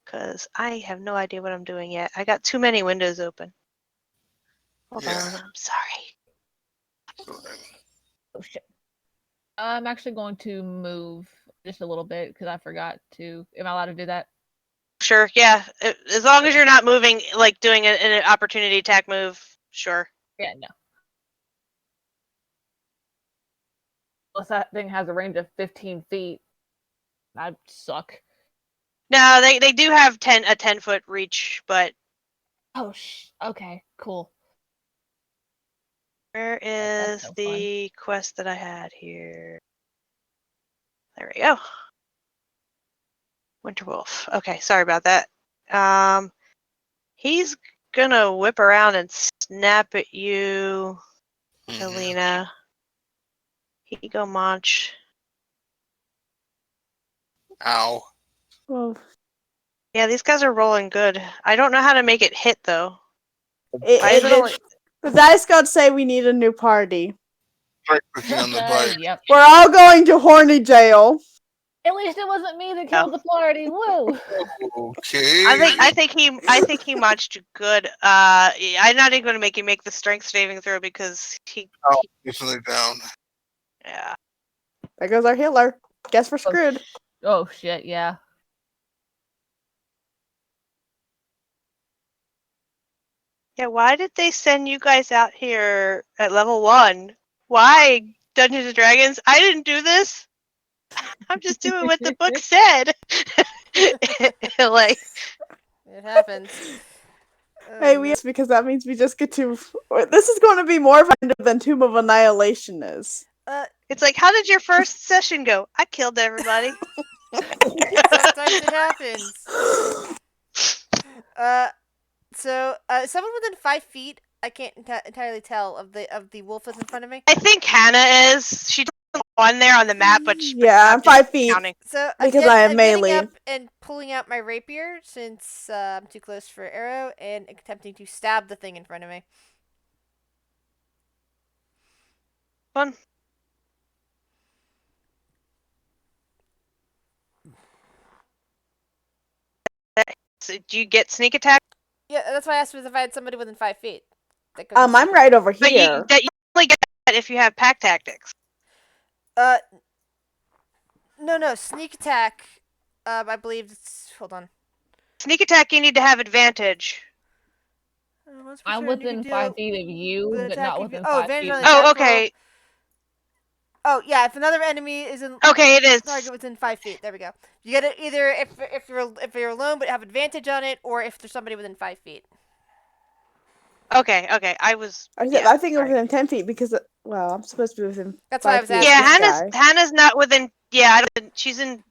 Speaker 2: because I have no idea what I'm doing yet. I got too many windows open. Hold on, I'm sorry.
Speaker 3: Oh shit. I'm actually going to move just a little bit because I forgot to. Am I allowed to do that?
Speaker 2: Sure, yeah. As long as you're not moving, like doing an opportunity attack move, sure.
Speaker 3: Yeah, no. Unless that thing has a range of 15 feet. I suck.
Speaker 2: No, they do have a 10-foot reach, but
Speaker 3: Oh, okay, cool.
Speaker 2: where is
Speaker 3: so
Speaker 2: the quest that I had here? There we go. Winterwolf. Okay, sorry about that. He's gonna whip around and snap at you, Helena. He go munch.
Speaker 4: Ow.
Speaker 1: Well,
Speaker 2: Yeah, these guys are rolling good. I don't know how to make it hit though.
Speaker 1: the dice gods say we need a new party.
Speaker 4: Try clicking on the bike.
Speaker 3: Yep.
Speaker 1: We're all going to horny jail.
Speaker 3: At least it wasn't me that killed the party. Woo!
Speaker 4: Okay.
Speaker 2: I think he munched good. I'm not even gonna make you make the strength saving throw because he
Speaker 4: Definitely down.
Speaker 2: yeah.
Speaker 1: There goes our healer. Guess we're screwed.
Speaker 3: Oh shit, yeah.
Speaker 2: Yeah, why did they send you guys out here at level 1? Why, Dungeons and Dragons? I didn't do this. I'm just doing what the book said. Like,
Speaker 5: It happens.
Speaker 1: Hey, because that means we just get to. This is going to be more fun than Tomb of Annihilation is.
Speaker 2: it's like, how did your first session go? I killed everybody.
Speaker 5: Sometimes it happens. So someone within 5 feet. I can't entirely tell of the wolf that's in front of me.
Speaker 2: I think Hannah is. She doesn't on there on the map, but
Speaker 1: Yeah, I'm 5 feet.
Speaker 2: Counting.
Speaker 5: So
Speaker 1: Because I have
Speaker 5: I'm
Speaker 1: melee.
Speaker 5: getting up and pulling out my rapier since I'm too close for arrow and attempting to stab the thing in front of me.
Speaker 2: Fun. So do you get sneak attack?
Speaker 5: Yeah, that's why I asked if I had somebody within 5 feet.
Speaker 1: I'm right over
Speaker 2: But
Speaker 1: here.
Speaker 2: you only get that if you have pack tactics.
Speaker 5: No, sneak attack. I believe it's. Hold on.
Speaker 2: Sneak attack, you need to have advantage.
Speaker 3: I'm within 5 feet of you, but not within 5 feet.
Speaker 2: Oh, okay.
Speaker 5: Oh yeah, if another enemy is in
Speaker 2: Okay, it is.
Speaker 5: target within 5 feet. There we go. You get it either if you're alone but have advantage on it, or if there's somebody within 5 feet.
Speaker 2: Okay. I
Speaker 1: I think it was within 10 feet because Well, I'm supposed to be within
Speaker 5: That's why I
Speaker 1: 5
Speaker 5: was
Speaker 1: feet of
Speaker 2: Yeah,
Speaker 1: this guy.
Speaker 2: Hannah's not within. Yeah, I don't, she's in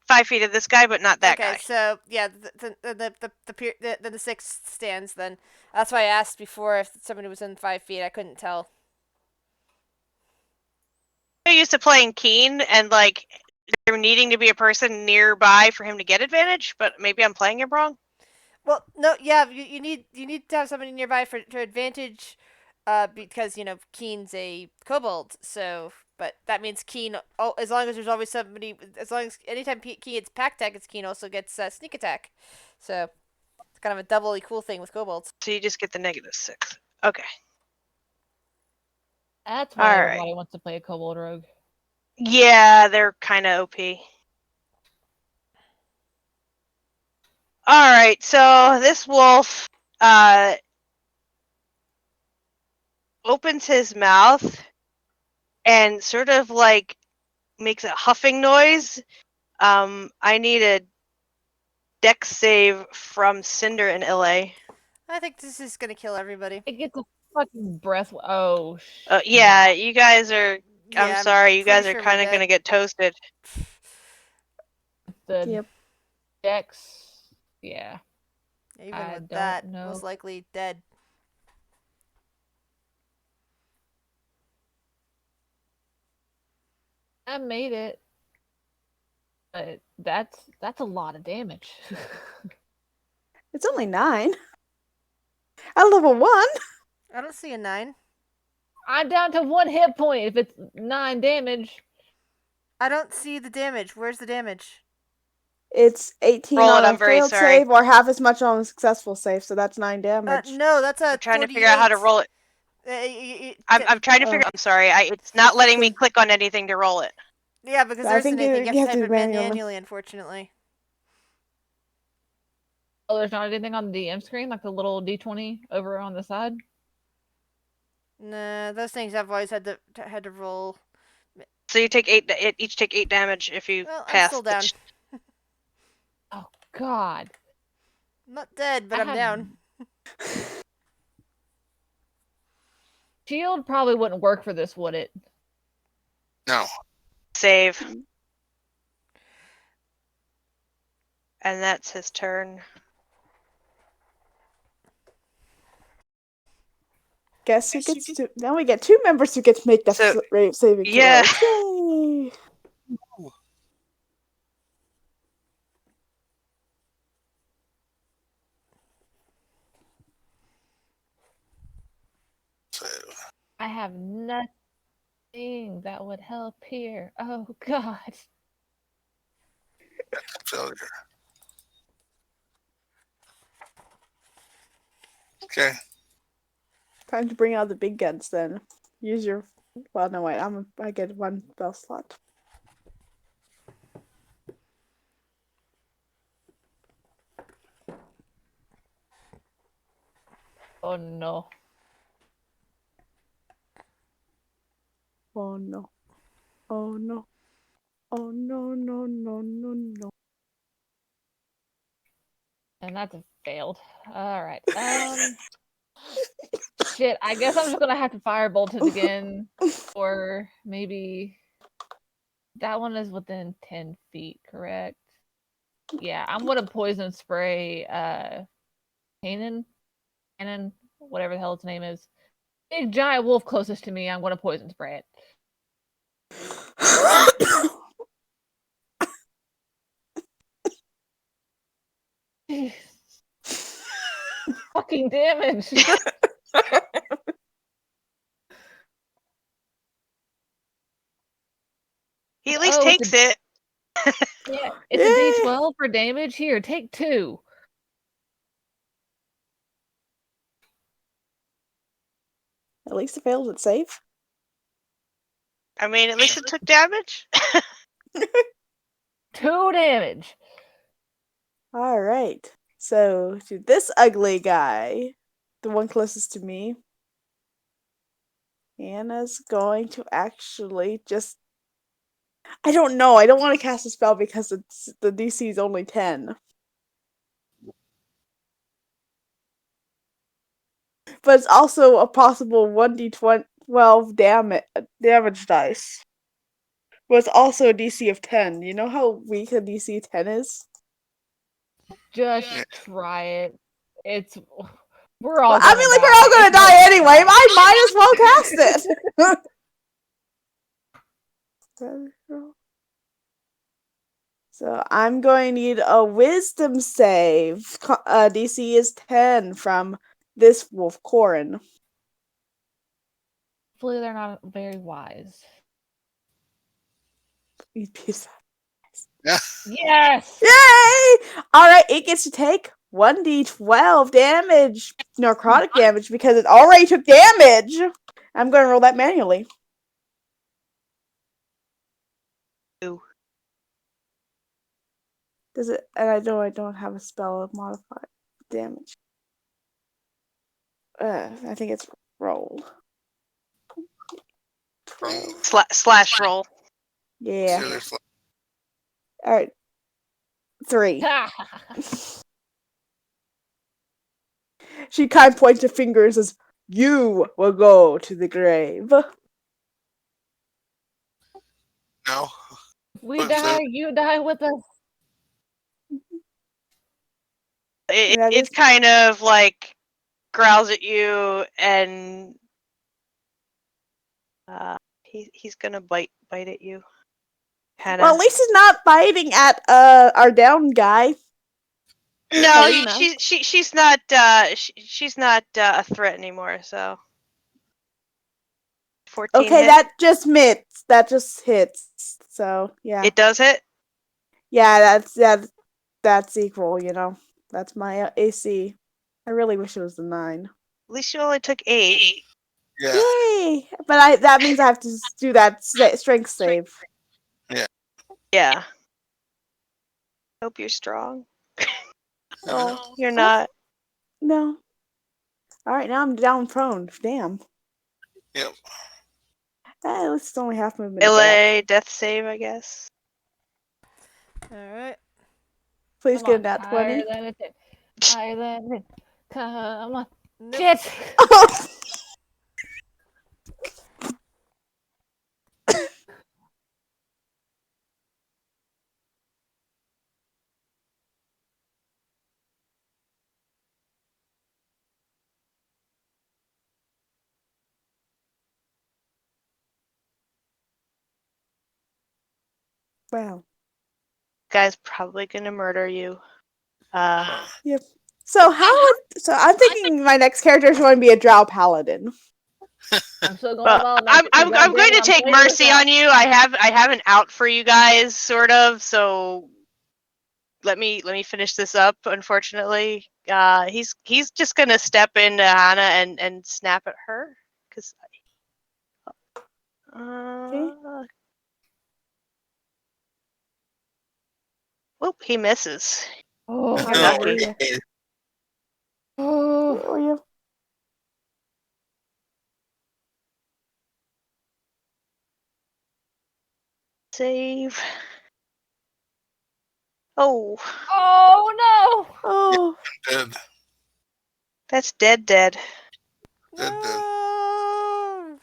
Speaker 2: 5 feet of this guy, but not that
Speaker 5: Okay,
Speaker 2: guy.
Speaker 5: so yeah, the 6 stands then. That's why I asked before if somebody was in 5 feet. I couldn't tell.
Speaker 2: I'm used to playing Keen and like there needing to be a person nearby for him to get advantage, but maybe I'm playing him wrong.
Speaker 5: Well, no, yeah, you need to have somebody nearby for advantage, because Keen's a kobold. So, but that means Keen. Oh, as long as there's always somebody, as long as anytime Keen gets pack attack, it's Keen also gets sneak attack. So it's kind of a doubly cool thing with kobolds.
Speaker 2: So you just get the -6. Okay.
Speaker 3: That's why
Speaker 2: All right.
Speaker 3: everybody wants to play a kobold rogue.
Speaker 2: Yeah, they're kind of OP. All right, so this wolf opens his mouth and sort of like makes a huffing noise. I need a dex save from Cinder and Ilay.
Speaker 5: I think this is gonna kill everybody.
Speaker 3: It gets a fucking breath. Oh,
Speaker 2: Yeah, you guys are. I'm
Speaker 5: Yeah,
Speaker 2: sorry, you guys
Speaker 5: pretty
Speaker 2: are
Speaker 5: sure we're
Speaker 2: kind of
Speaker 5: dead.
Speaker 2: gonna get toasted.
Speaker 3: The
Speaker 1: Yep.
Speaker 3: dex. Yeah.
Speaker 5: Even
Speaker 3: I
Speaker 5: with
Speaker 3: don't
Speaker 5: that,
Speaker 3: know.
Speaker 5: most likely dead.
Speaker 3: I made it. But that's a lot of damage.
Speaker 1: It's only 9. At level 1.
Speaker 5: I don't see a 9.
Speaker 3: I'm down to 1 hit point if it's 9 damage.
Speaker 5: I don't see the damage. Where's the damage?
Speaker 1: It's 18
Speaker 2: Roll it,
Speaker 1: on a
Speaker 2: I'm very
Speaker 1: failed
Speaker 2: sorry.
Speaker 1: save or half as much on a successful save, so that's 9 damage.
Speaker 5: No, that's a
Speaker 2: I'm trying
Speaker 5: 48.
Speaker 2: to figure out how to roll it. I'm trying to figure. I'm sorry, it's not letting me click on anything to roll it.
Speaker 5: Yeah, because
Speaker 1: I
Speaker 5: there
Speaker 1: think
Speaker 5: isn't anything.
Speaker 1: you
Speaker 5: You have
Speaker 1: have
Speaker 5: to
Speaker 1: to
Speaker 5: type it
Speaker 1: manually.
Speaker 5: manually, unfortunately.
Speaker 3: Oh, there's not anything on the DM screen, like the little D20 over on the side?
Speaker 5: Nah, those things I've always had to roll.
Speaker 2: So you take 8. Each take 8 damage if you
Speaker 5: Well, I'm
Speaker 2: pass.
Speaker 5: still down.
Speaker 3: Oh, God.
Speaker 5: I'm not dead, but
Speaker 3: I
Speaker 5: I'm
Speaker 3: have-
Speaker 5: down.
Speaker 3: Shield probably wouldn't work for this, would it?
Speaker 4: No.
Speaker 2: Save. And that's his turn.
Speaker 1: Guess who gets to? Now we get 2 members who get to make the
Speaker 2: So,
Speaker 1: saving
Speaker 2: yeah.
Speaker 1: throws. Yay!
Speaker 4: Save.
Speaker 3: I have nothing that would help here. Oh, God.
Speaker 4: Failure. Okay.
Speaker 1: Time to bring out the big guns then. Use your. Well, no wait. I get 1 spell slot.
Speaker 3: Oh, no.
Speaker 1: Oh no. Oh no. Oh no no no no no.
Speaker 3: And that's a failed. Alright. Shit, I guess I'm just gonna have to firebolt it again. Or maybe... That one is within 10 feet, correct? Yeah, I'm gonna poison spray Kanan, whatever the hell its name is. Big giant wolf closest to me, I'm gonna poison spray it. Fucking damage!
Speaker 2: He at least
Speaker 3: Oh,
Speaker 2: takes it.
Speaker 3: Yeah, it's a D12 for damage. Here, take 2.
Speaker 1: At least it failed its save.
Speaker 2: I mean, at least it took damage.
Speaker 3: 2 damage.
Speaker 1: All right. So to this ugly guy, the one closest to me, Anna's going to actually just. I don't know. I don't want to cast a spell because the DC is only 10. But it's also a possible 1d20 12 damage dice. Was also a DC of 10. You know how weak a DC 10 is?
Speaker 3: Just
Speaker 4: Yeah.
Speaker 3: try it. It's we're all.
Speaker 1: Well, I mean, like, we're all gonna die anyway. I might as well cast it. So I'm going to need a wisdom save. DC is 10 from this wolf, Corin.
Speaker 3: Hopefully, they're not very wise.
Speaker 1: You piece of-
Speaker 3: Yes.
Speaker 1: Yay! Alright, it gets to take 1d12 damage, necrotic damage, because it already took damage. I'm going to roll that manually.
Speaker 2: Ooh.
Speaker 1: Does it? And I know I don't have a spell of modify damage. I think it's roll. 12.
Speaker 2: Slash roll.
Speaker 1: Yeah.
Speaker 4: Seriously.
Speaker 1: Alright. 3. She kind of points her finger and says, "You will go to the grave."
Speaker 4: No.
Speaker 3: We
Speaker 4: What
Speaker 3: die,
Speaker 4: said-
Speaker 3: you die with us.
Speaker 2: It kind of like growls at you, and he's gonna bite at you. Kinda.
Speaker 1: Well, at least he's not biting at our down guy.
Speaker 2: No,
Speaker 1: Helena.
Speaker 2: she's not she's not a threat anymore. So 14
Speaker 1: Okay,
Speaker 2: hit.
Speaker 1: that just hits. That just hits. So yeah,
Speaker 2: It does hit.
Speaker 1: yeah, that's equal. You know, that's my AC. I really wish it was the 9.
Speaker 2: At least you only took 8.
Speaker 4: Yeah.
Speaker 1: Yay! But that means I have to do that strength save.
Speaker 2: Yeah. Hope you're strong.
Speaker 4: Yeah.
Speaker 2: You're not.
Speaker 1: No. All right, now I'm down prone. Damn.
Speaker 4: Yep.
Speaker 1: At least it's only half movement.
Speaker 2: Melee death save, I guess.
Speaker 5: Alright.
Speaker 1: Please
Speaker 3: Come
Speaker 1: get
Speaker 3: on,
Speaker 1: a nat 20.
Speaker 3: higher than a 10. Higher than a 10. Come on.
Speaker 5: Nope.
Speaker 3: Shit.
Speaker 1: Wow.
Speaker 2: Guy's probably gonna murder you.
Speaker 1: Yep. So I'm thinking my next character is going to be a Drow Paladin.
Speaker 3: I'm still going
Speaker 2: Well,
Speaker 3: about
Speaker 2: I'm going to take mercy on you. I have an out for you guys, sort of. So let me finish this up. Unfortunately, he's just gonna step into Hannah and snap at her because. Whoop! He misses.
Speaker 3: Oh,
Speaker 2: You're lucky.
Speaker 4: Okay.
Speaker 3: oh.
Speaker 1: Where were you?
Speaker 2: Save. Oh,
Speaker 3: Oh no!
Speaker 1: Oh.
Speaker 4: Dead.
Speaker 2: that's dead.
Speaker 4: Dead.
Speaker 5: No!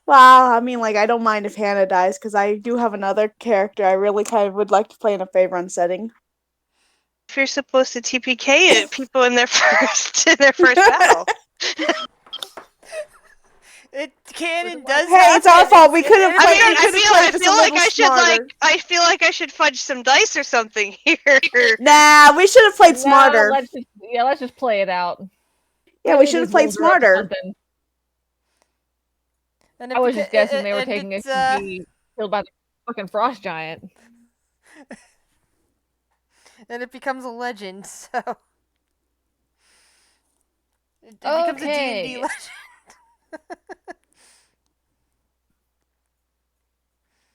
Speaker 1: Wow. I mean, like, I don't mind if Hannah dies because I do have another character I really kind of would like to play in a favor setting.
Speaker 2: If you're supposed to TPK people in their first battle.
Speaker 5: It can and does
Speaker 1: Hey,
Speaker 5: happen.
Speaker 1: it's our fault. We could have
Speaker 2: I
Speaker 1: played.
Speaker 2: mean,
Speaker 1: We could have played this a little smarter.
Speaker 2: I feel like I should fudge some dice or something here.
Speaker 1: Nah, we should have played smarter.
Speaker 3: Let's just play it out.
Speaker 1: Yeah, we should have played smarter.
Speaker 5: And
Speaker 3: I was just guessing they were
Speaker 5: and
Speaker 3: taking us
Speaker 5: it's,
Speaker 3: to be killed by the fucking frost giant.
Speaker 5: and it becomes a legend, so it becomes a D&D
Speaker 3: Okay.
Speaker 5: legend.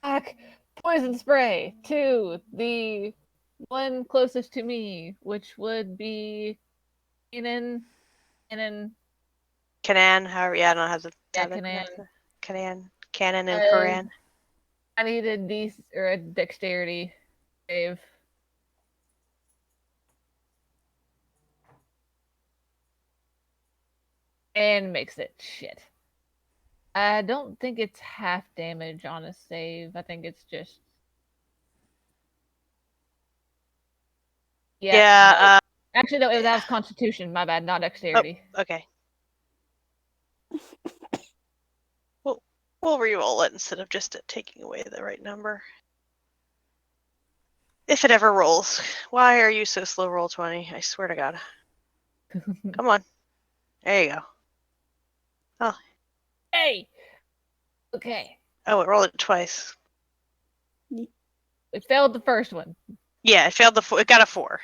Speaker 3: Back poison spray to the one closest to me, which would be Kanan.
Speaker 2: Cannon, however, yeah, I don't know how to. Cannon, and Karan.
Speaker 3: I need a dexterity save. And makes it. Shit. I don't think it's half damage on a save. I think it's just.
Speaker 2: Yeah.
Speaker 3: Actually, no, that was Constitution. My bad, not Dexterity.
Speaker 2: Okay. We'll re-roll it instead of just taking away the right number. If it ever rolls. Why are you so slow, roll 20? I swear to God. Come on. There you go. Oh.
Speaker 3: Hey! Okay.
Speaker 2: Oh, it rolled it twice.
Speaker 3: It failed the first one.
Speaker 2: Yeah, it failed it got a 4.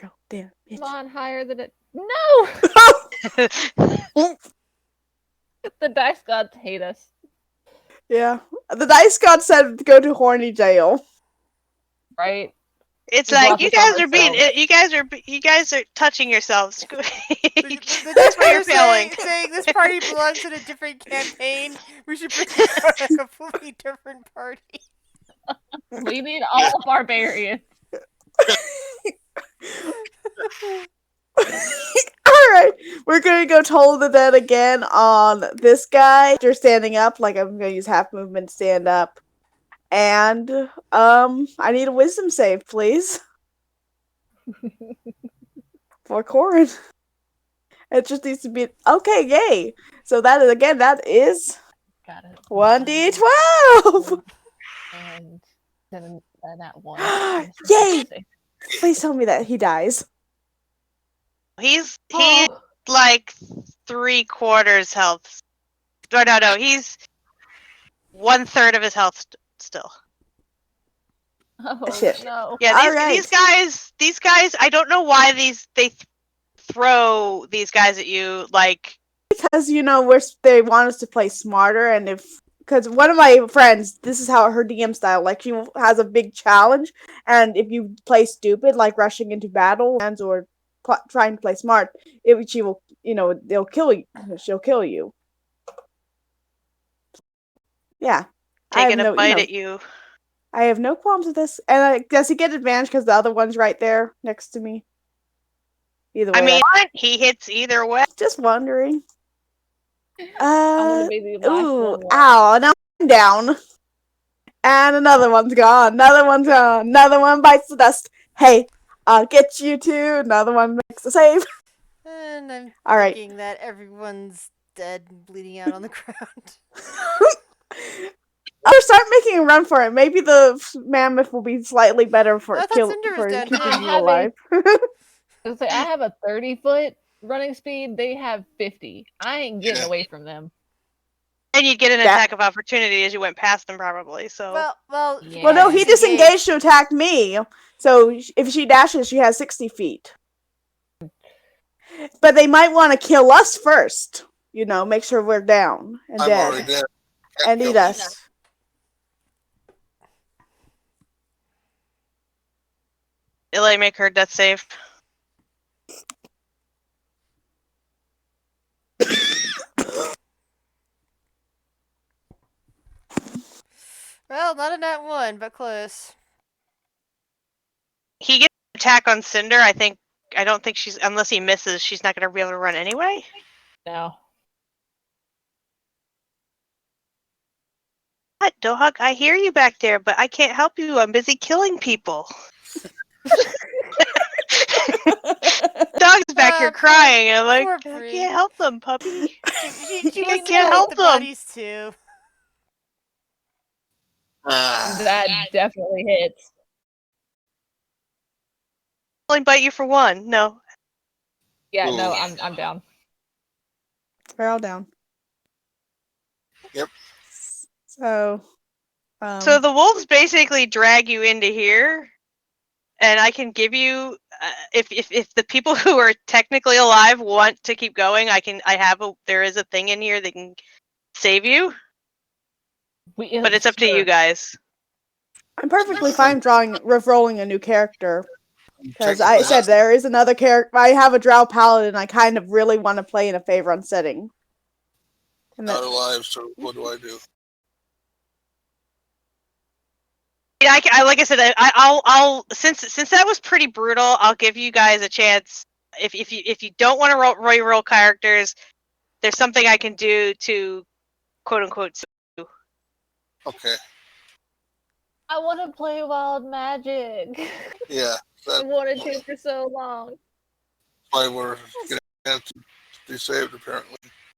Speaker 1: Go there, bitch.
Speaker 3: Come on, higher than it. No! The dice gods hate us.
Speaker 1: Yeah. The dice god said go to horny jail.
Speaker 3: Right?
Speaker 2: It's
Speaker 3: We
Speaker 2: like
Speaker 3: brought
Speaker 2: you
Speaker 3: this on
Speaker 2: guys are being
Speaker 3: ourselves.
Speaker 2: you guys are touching yourselves.
Speaker 5: The
Speaker 2: That's why you're
Speaker 5: DP's
Speaker 2: failing.
Speaker 5: saying this party belongs in a different campaign. We should bring on a completely different party.
Speaker 3: We need all barbarians.
Speaker 1: Alright, we're gonna go Toll the Dead again on this guy. After standing up, like I'm gonna use half movement to stand up. And, I need a wisdom save, please. For Corin. It just needs to be, okay, yay! So that is
Speaker 3: Got it.
Speaker 1: 1d12!
Speaker 3: And then that one.
Speaker 1: Yay! Please tell me that he dies.
Speaker 2: He's
Speaker 3: Oh,
Speaker 2: like 3/4 health. No. He's 1/3 of his health still.
Speaker 3: oh
Speaker 1: Shit.
Speaker 3: no.
Speaker 2: Yeah, these guys. I don't know why they throw these guys at you like.
Speaker 1: Because, they want us to play smarter, and because one of my friends, this is how her DM style, like, she has a big challenge, and if you play stupid, like rushing into battle, or trying to play smart, she will, they'll kill you. She'll kill you. Yeah.
Speaker 2: Taking a bite at you.
Speaker 1: I have no qualms with this. And does he get advantage because the other one's right there next to me? Either way.
Speaker 2: I mean, he hits either way.
Speaker 1: Just wondering.
Speaker 3: I'm gonna be the last
Speaker 1: Ooh,
Speaker 3: one.
Speaker 1: ow, now I'm down. And another one's gone. Another one's gone. Another one bites the dust. Hey, I'll get you too. Another one makes a save.
Speaker 5: And I'm
Speaker 1: All right.
Speaker 5: thinking that everyone's dead and bleeding out on the ground.
Speaker 1: I'll start making a run for it. Maybe the mammoth will be slightly better for
Speaker 5: I thought Cinder was down
Speaker 1: keeping
Speaker 5: too.
Speaker 1: you alive.
Speaker 3: I have a 30-foot running speed. They have 50. I ain't getting away from them.
Speaker 2: And you'd get an attack of opportunity as you went past them, probably. So.
Speaker 5: Well,
Speaker 3: Yeah.
Speaker 1: Well, no, he disengaged to attack me. So if she dashes, she has 60 feet. But they might want to kill us first. Make sure we're down and
Speaker 4: I'm
Speaker 1: dead.
Speaker 4: already dead.
Speaker 1: And eat us.
Speaker 2: Ilay, make her death save.
Speaker 5: Well, not a nat 1, but close.
Speaker 2: He gets an attack on Cinder. I don't think unless he misses, she's not going to be able to run anyway.
Speaker 3: No.
Speaker 2: What, Dohawk? I hear you back there, but I can't help you. I'm busy killing people. Dog's back here crying. I'm like, I can't help them, puppy.
Speaker 5: She
Speaker 2: I
Speaker 5: can't
Speaker 2: help
Speaker 5: the
Speaker 2: them.
Speaker 5: bodies too.
Speaker 3: That definitely hits.
Speaker 2: Only bite you for one. No.
Speaker 3: Yeah,
Speaker 4: Ooh.
Speaker 3: no, I'm down.
Speaker 1: We're all down.
Speaker 4: Yep.
Speaker 1: So
Speaker 2: the wolves basically drag you into here, and I can give you if the people who are technically alive want to keep going, there is a thing in here that can save you. But it's up to you guys.
Speaker 1: I'm perfectly fine rolling a new character. Because I said there is another character. I have a Drow Paladin I kind of really want to play in a Faerun setting.
Speaker 4: Not alive, so what do I do?
Speaker 2: Yeah, like I said, I'll since that was pretty brutal, I'll give you guys a chance. If you don't want to roll characters, there's something I can do to quote unquote sue.
Speaker 4: Okay.
Speaker 3: I want to play Wild Magic.
Speaker 4: Yeah.
Speaker 3: I
Speaker 4: That's
Speaker 3: wanted to for so long.
Speaker 4: why we're getting to be saved, apparently.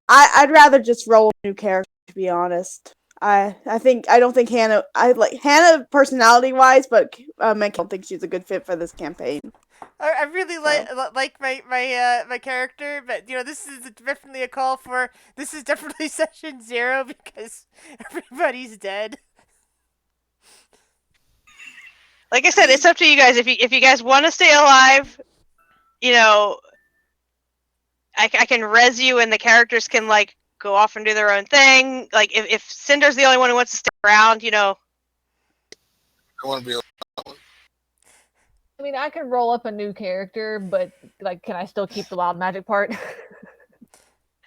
Speaker 1: I'd rather just roll a new character, to be honest. I don't think Hannah. I like Hannah personality wise, but I don't think she's a good fit for this campaign.
Speaker 5: I really like my character, but this is definitely a call for this is definitely session 0 because everybody's dead.
Speaker 2: Like I said, it's up to you guys. If you guys want to stay alive, I can res you, and the characters can like go off and do their own thing. Like if Cinder's the only one who wants to stay around,
Speaker 4: I want to be.
Speaker 3: I mean, I could roll up a new character, but like, can I still keep the Wild Magic part?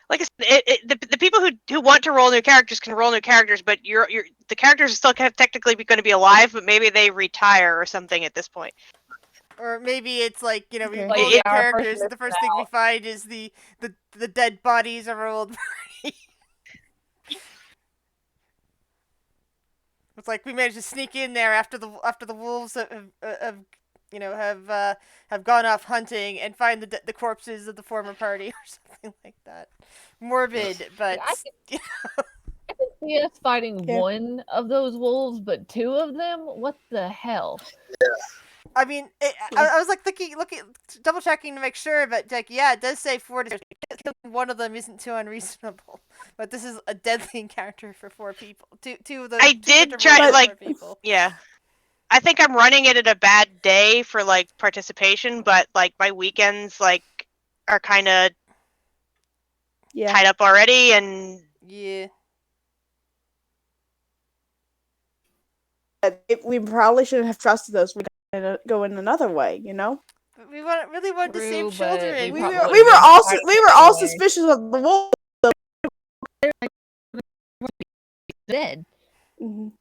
Speaker 2: Like I said, the people who want to roll new characters can roll new characters, but the characters are still technically going to be alive, but maybe they retire or something at this point.
Speaker 5: Or maybe it's like, we
Speaker 1: Okay.
Speaker 5: roll
Speaker 2: Like,
Speaker 5: new
Speaker 3: yeah, our
Speaker 5: characters,
Speaker 3: person
Speaker 5: and the first thing we find is the dead bodies of our old party. It's like we managed to sneak in there after the wolves have gone off hunting and find the corpses of the former party or something like that. Morbid, but
Speaker 3: I can see us fighting
Speaker 1: Yeah.
Speaker 3: one of those wolves, but 2 of them? What the hell?
Speaker 5: I mean, I was like looking, double checking to make sure, but like, yeah, it does say 4 to one of them isn't too unreasonable. But this is a deadly encounter for 4 people. Two of the
Speaker 2: I did try
Speaker 5: to
Speaker 2: like
Speaker 5: 4 people.
Speaker 2: Yeah. I think I'm running it at a bad day for like participation, but like my weekends like are kind of tied up already, and
Speaker 5: Yeah.
Speaker 1: We probably shouldn't have trusted those. We're gonna go in another way,
Speaker 5: But we really wanted to
Speaker 3: True,
Speaker 5: save
Speaker 3: but
Speaker 5: children.
Speaker 3: we
Speaker 1: We
Speaker 3: probably
Speaker 1: were all
Speaker 3: Anyway.
Speaker 1: suspicious of the wolf.
Speaker 3: Dead.
Speaker 1: Mhm.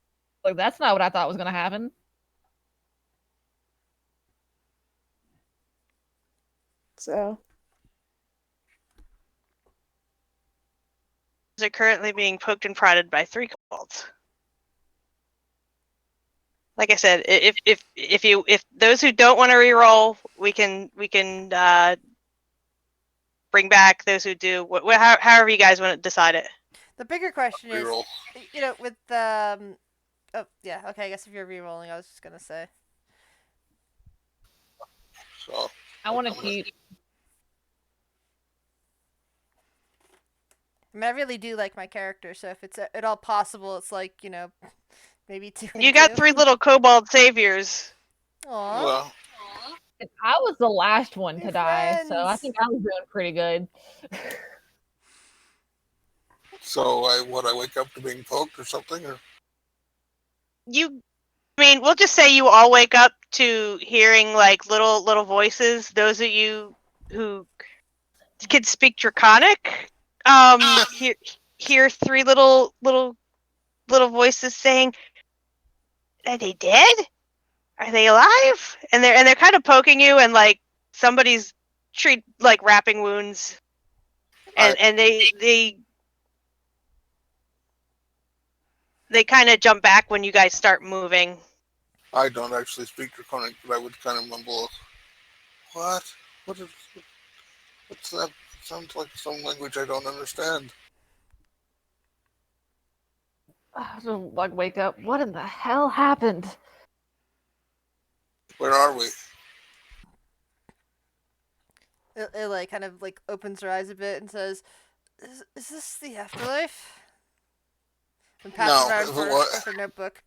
Speaker 3: Like, that's not what I thought was gonna happen.
Speaker 1: So
Speaker 2: are currently being poked and prodded by 3 kobolds. Like I said, if those who don't want to reroll, we can bring back those who do. However you guys want to decide it.
Speaker 5: The bigger question is,
Speaker 4: Reroll.
Speaker 5: with oh yeah, okay. I guess if you're rerolling, I was just gonna say.
Speaker 4: So
Speaker 3: I want to keep.
Speaker 5: I mean, I really do like my character, so if it's at all possible, it's like, maybe 2 and
Speaker 2: You got
Speaker 5: 2.
Speaker 2: 3 little kobold saviors.
Speaker 5: Aw.
Speaker 4: well,
Speaker 3: I was the last one to
Speaker 5: Your
Speaker 3: die, so I
Speaker 5: friends.
Speaker 3: think I was doing pretty good.
Speaker 4: so I wake up to being poked or something, or
Speaker 2: We'll just say you all wake up to hearing like little voices. Those of you who can speak Draconic, hear 3 little voices saying, "Are they dead? Are they alive?" And they're kind of poking you, and like somebody's wrapping wounds, and they kind of jump back when you guys start moving.
Speaker 4: I don't actually speak Draconic, but I would kind of mumble, "What? What's that? It sounds like some language I don't understand."
Speaker 3: So, like, wake up. What in the hell happened?
Speaker 4: Where are we?
Speaker 5: It like kind of like opens her eyes a bit and says, "Is this the afterlife?" And passes
Speaker 4: No,
Speaker 5: around for her notebook.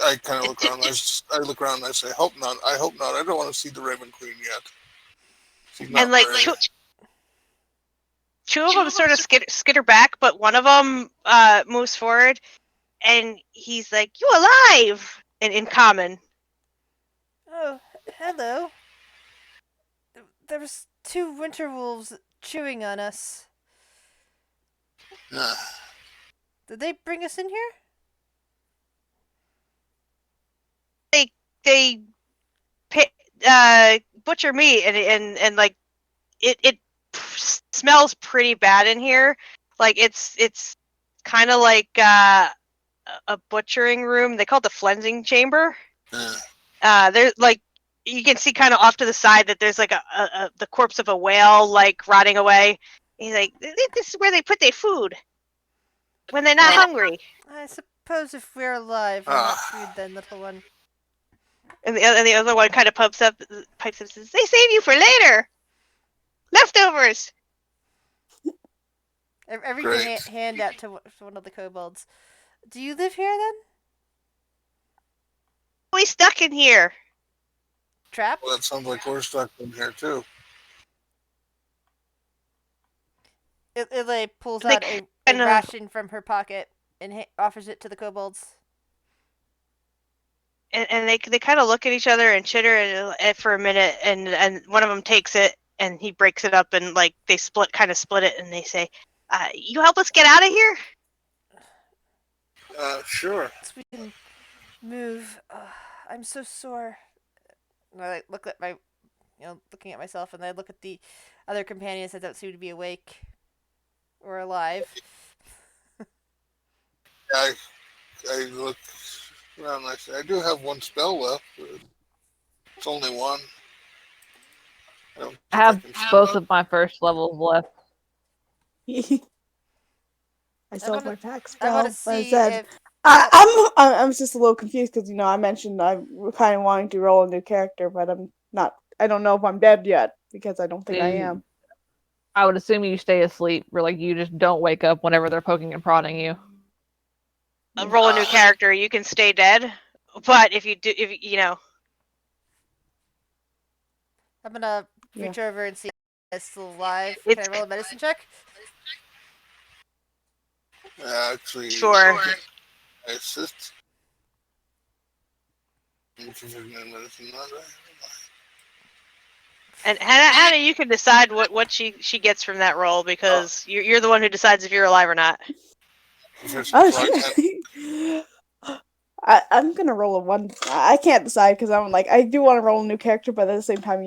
Speaker 4: I kind of look around. I look around and I say, "Hope not. I hope not. I don't want to see the Raven Queen yet." She's not
Speaker 2: And like
Speaker 4: very-
Speaker 2: two of them sort of skitter back, but one of them moves forward, and he's like, "You alive?" in common.
Speaker 5: Oh, hello. There was 2 winter wolves chewing on us. Did they bring us in here?
Speaker 2: They butcher meat, and like it smells pretty bad in here. Like it's kind of like a butchering room. They call it the flensing chamber. There's like you can see kind of off to the side that there's like the corpse of a whale like rotting away. He's like, this is where they put their food when they're not hungry.
Speaker 5: I suppose if we're alive, we're not food then, little one.
Speaker 2: And the other one kind of pipes up and says, "They save you for later. Leftovers."
Speaker 5: Every hand out to one of the kobolds. Do you live here then?
Speaker 2: We stuck in here.
Speaker 5: Trapped?
Speaker 4: Well, that sounds like we're stuck in here too.
Speaker 5: Ilay pulls out a ration from her pocket and offers it to the kobolds.
Speaker 2: And they kind of look at each other and chitter for a minute, and one of them takes it and he breaks it up and like they split it, and they say, "You help us get out of here?"
Speaker 4: Sure.
Speaker 5: So we can move. I'm so sore. And I look at my, looking at myself, and I look at the other companions that don't seem to be awake or alive.
Speaker 4: I look around and I say, I do have one spell left. But it's only one.
Speaker 3: I have both of my first levels left.
Speaker 1: I still have my pack
Speaker 5: I
Speaker 1: spell.
Speaker 5: want to
Speaker 1: But I
Speaker 5: see
Speaker 1: said,
Speaker 5: if
Speaker 1: I'm just a little confused because I mentioned I'm kind of wanting to roll a new character, but I'm not. I don't know if I'm dead yet because I don't think I am.
Speaker 3: I would assume you stay asleep, or like you just don't wake up whenever they're poking and prodding you.
Speaker 2: Roll a new character. You can stay dead, but if you know.
Speaker 5: I'm gonna reach over and see if it's still alive. Can I roll a medicine check?
Speaker 4: Actually,
Speaker 2: sure.
Speaker 4: I assist.
Speaker 2: And Hannah, you can decide what she gets from that roll because you're the one who decides if you're alive or not.
Speaker 1: I'm gonna roll a 1. I can't decide because I'm like I do want to roll a new character, but at the same time,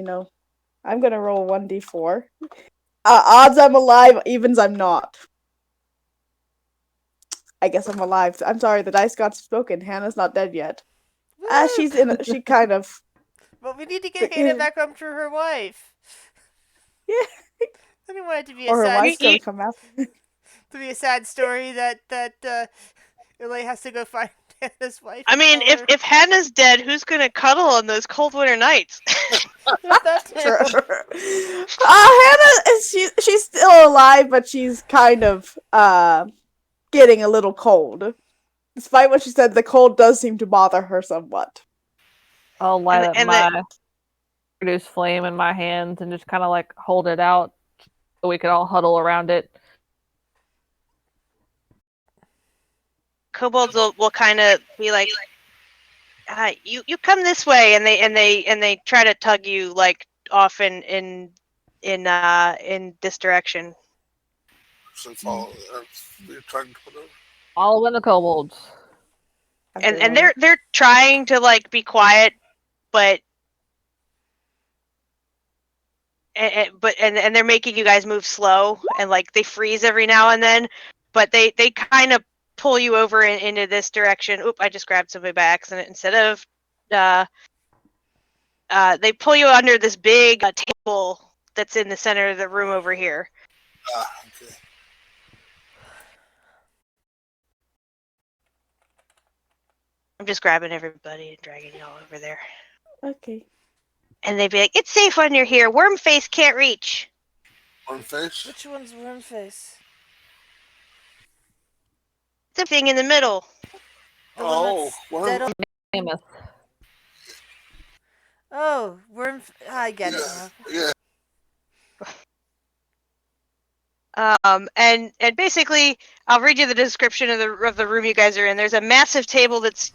Speaker 1: I'm gonna roll 1d4. Odds I'm alive, evens I'm not. I guess I'm alive. I'm sorry, the dice got spoken. Hannah's not dead yet. She kind of.
Speaker 5: But we need to get Hannah back home to her wife.
Speaker 1: Yeah.
Speaker 5: I didn't want it to be
Speaker 1: Or
Speaker 5: a
Speaker 1: her
Speaker 5: sad
Speaker 1: wife's gonna come after.
Speaker 5: to be a sad story that Ilay has to go find Hannah's wife.
Speaker 2: I mean, if Hannah's dead, who's gonna cuddle on those cold winter nights?
Speaker 5: That's true.
Speaker 1: Hannah she's still alive, but she's kind of getting a little cold. Despite what she said, the cold does seem to bother her somewhat.
Speaker 3: I'll light up my produce flame in my hands and just kind of like hold it out so we can all huddle around it.
Speaker 2: Kobolds will kind of be like, you come this way, and they try to tug you like off in this direction.
Speaker 4: So follow. You're trying to put over.
Speaker 3: All in the kobolds.
Speaker 2: And they're trying to like be quiet, but they're making you guys move slow, and like they freeze every now and then, but they kind of pull you over into this direction. Oop! I just grabbed somebody by accident. Instead of they pull you under this big table that's in the center of the room over here.
Speaker 4: Okay.
Speaker 2: I'm just grabbing everybody and dragging you all over there.
Speaker 1: Okay.
Speaker 2: And they'd be like, "It's safe when you're here. Wormface can't reach."
Speaker 4: Wormface?
Speaker 5: Which one's Wormface?
Speaker 2: The thing in the middle.
Speaker 4: Worm.
Speaker 3: Famous.
Speaker 5: Oh, I get it now.
Speaker 4: Yeah.
Speaker 2: And basically, I'll read you the description of the room you guys are in. There's a massive table that's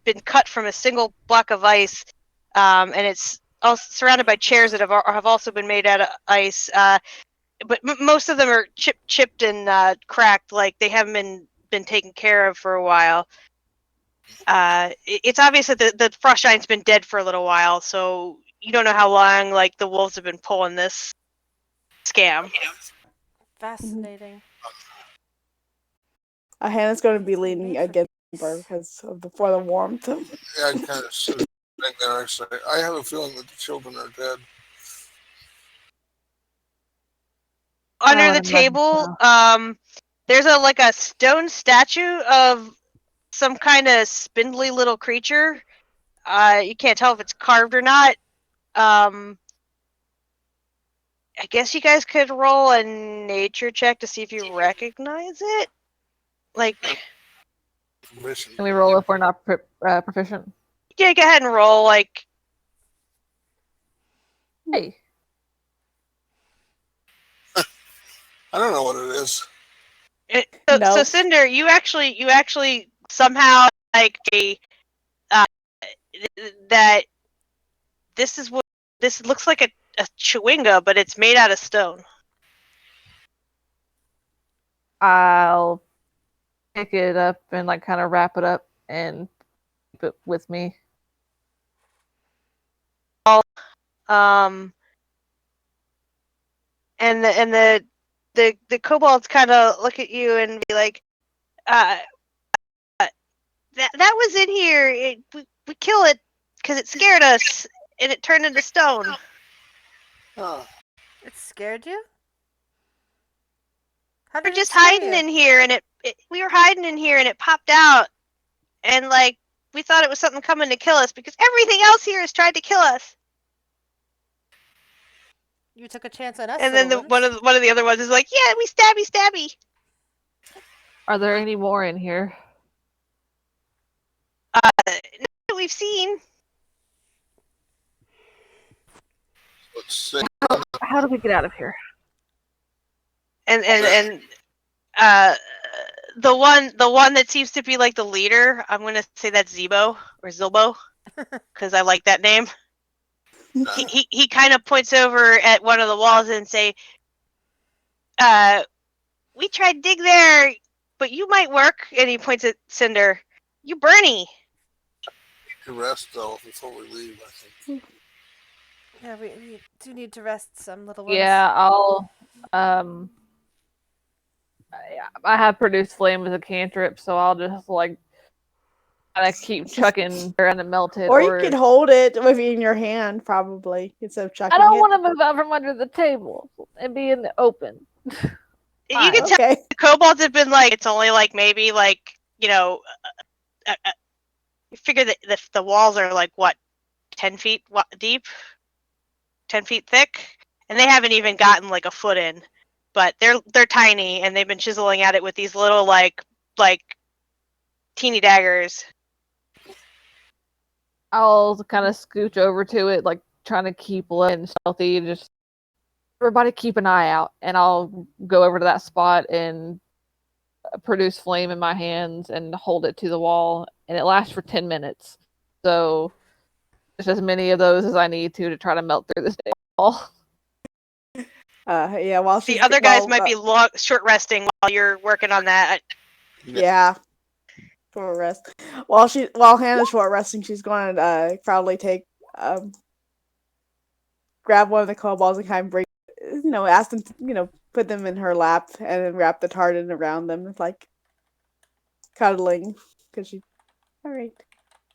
Speaker 2: been cut from a single block of ice, and it's all surrounded by chairs that have also been made out of ice. But most of them are chipped and cracked, like they haven't been taken care of for a while. It's obvious that the frost giant's been dead for a little while, so you don't know how long like the wolves have been pulling this. scam.
Speaker 5: Fascinating.
Speaker 1: Hannah's going to be leaning against her because of for the warmth.
Speaker 4: Yeah, I kind of sit there. I say, I have a feeling that the children are dead.
Speaker 2: Under
Speaker 3: I
Speaker 2: the
Speaker 3: would imagine
Speaker 2: table,
Speaker 3: so.
Speaker 2: there's a stone statue of some kind of spindly little creature. You can't tell if it's carved or not. I guess you guys could roll a nature check to see if you recognize it. Like,
Speaker 4: Permission.
Speaker 3: Can we roll if we're not proficient?
Speaker 2: yeah, go ahead and roll. Like,
Speaker 3: Hey,
Speaker 4: I don't know what it is.
Speaker 2: so
Speaker 1: No.
Speaker 2: Cinder, you actually somehow like that. This looks like a chewinga, but it's made out of stone.
Speaker 3: I'll pick it up and like kind of wrap it up and keep it with me.
Speaker 2: Um, and the kobolds kind of look at you and be like, that was in here. We kill it because it scared us and it turned into stone.
Speaker 4: Huh.
Speaker 5: It scared you? How
Speaker 2: We're
Speaker 5: did
Speaker 2: just
Speaker 5: it scare
Speaker 2: hiding
Speaker 5: you?
Speaker 2: in here, and we were hiding in here, and it popped out, and like we thought it was something coming to kill us because everything else here has tried to kill us.
Speaker 5: You took a chance on us,
Speaker 2: And then
Speaker 5: little
Speaker 2: one
Speaker 5: ones.
Speaker 2: of the other ones is like, yeah, we stabby.
Speaker 3: Are there any more in here?
Speaker 2: That we've seen.
Speaker 4: Let's see.
Speaker 3: How do we get out of here?
Speaker 2: And the one that seems to be like the leader, I'm gonna say that's Zebo or Zilbo because I like that name. He kind of points over at one of the walls and say, we tried to dig there, but you might work. And he points at Cinder. You Bernie.
Speaker 4: To rest though before we leave, I think.
Speaker 5: Yeah, we do need to rest some, little ones.
Speaker 3: Yeah, I'll I have produced flame as a cantrip, so I'll just like kind of keep chucking around and melt it.
Speaker 1: Or you could hold it with in your hand, probably, instead of chucking
Speaker 3: I don't
Speaker 1: it.
Speaker 3: want to move out from under the table and be in the open.
Speaker 2: You can tell
Speaker 1: Okay.
Speaker 2: the kobolds have been like, it's only like maybe like, you figure that the walls are like what, 10 feet deep, 10 feet thick, and they haven't even gotten like a foot in, but they're tiny and they've been chiseling at it with these little like teeny daggers.
Speaker 3: I'll kind of scooch over to it, like trying to keep low and stealthy. Just everybody keep an eye out, and I'll go over to that spot and produce flame in my hands and hold it to the wall, and it lasts for 10 minutes. So just as many of those as I need to try to melt through this wall.
Speaker 1: Yeah. While she's
Speaker 2: The other guys might be short resting while you're working on that.
Speaker 1: Yeah. Short rest. While Hannah's short resting, she's going to probably take grab one of the kobolds and kind of bring, ask them to, put them in her lap and then wrap the tartan around them. It's like cuddling because she. All right.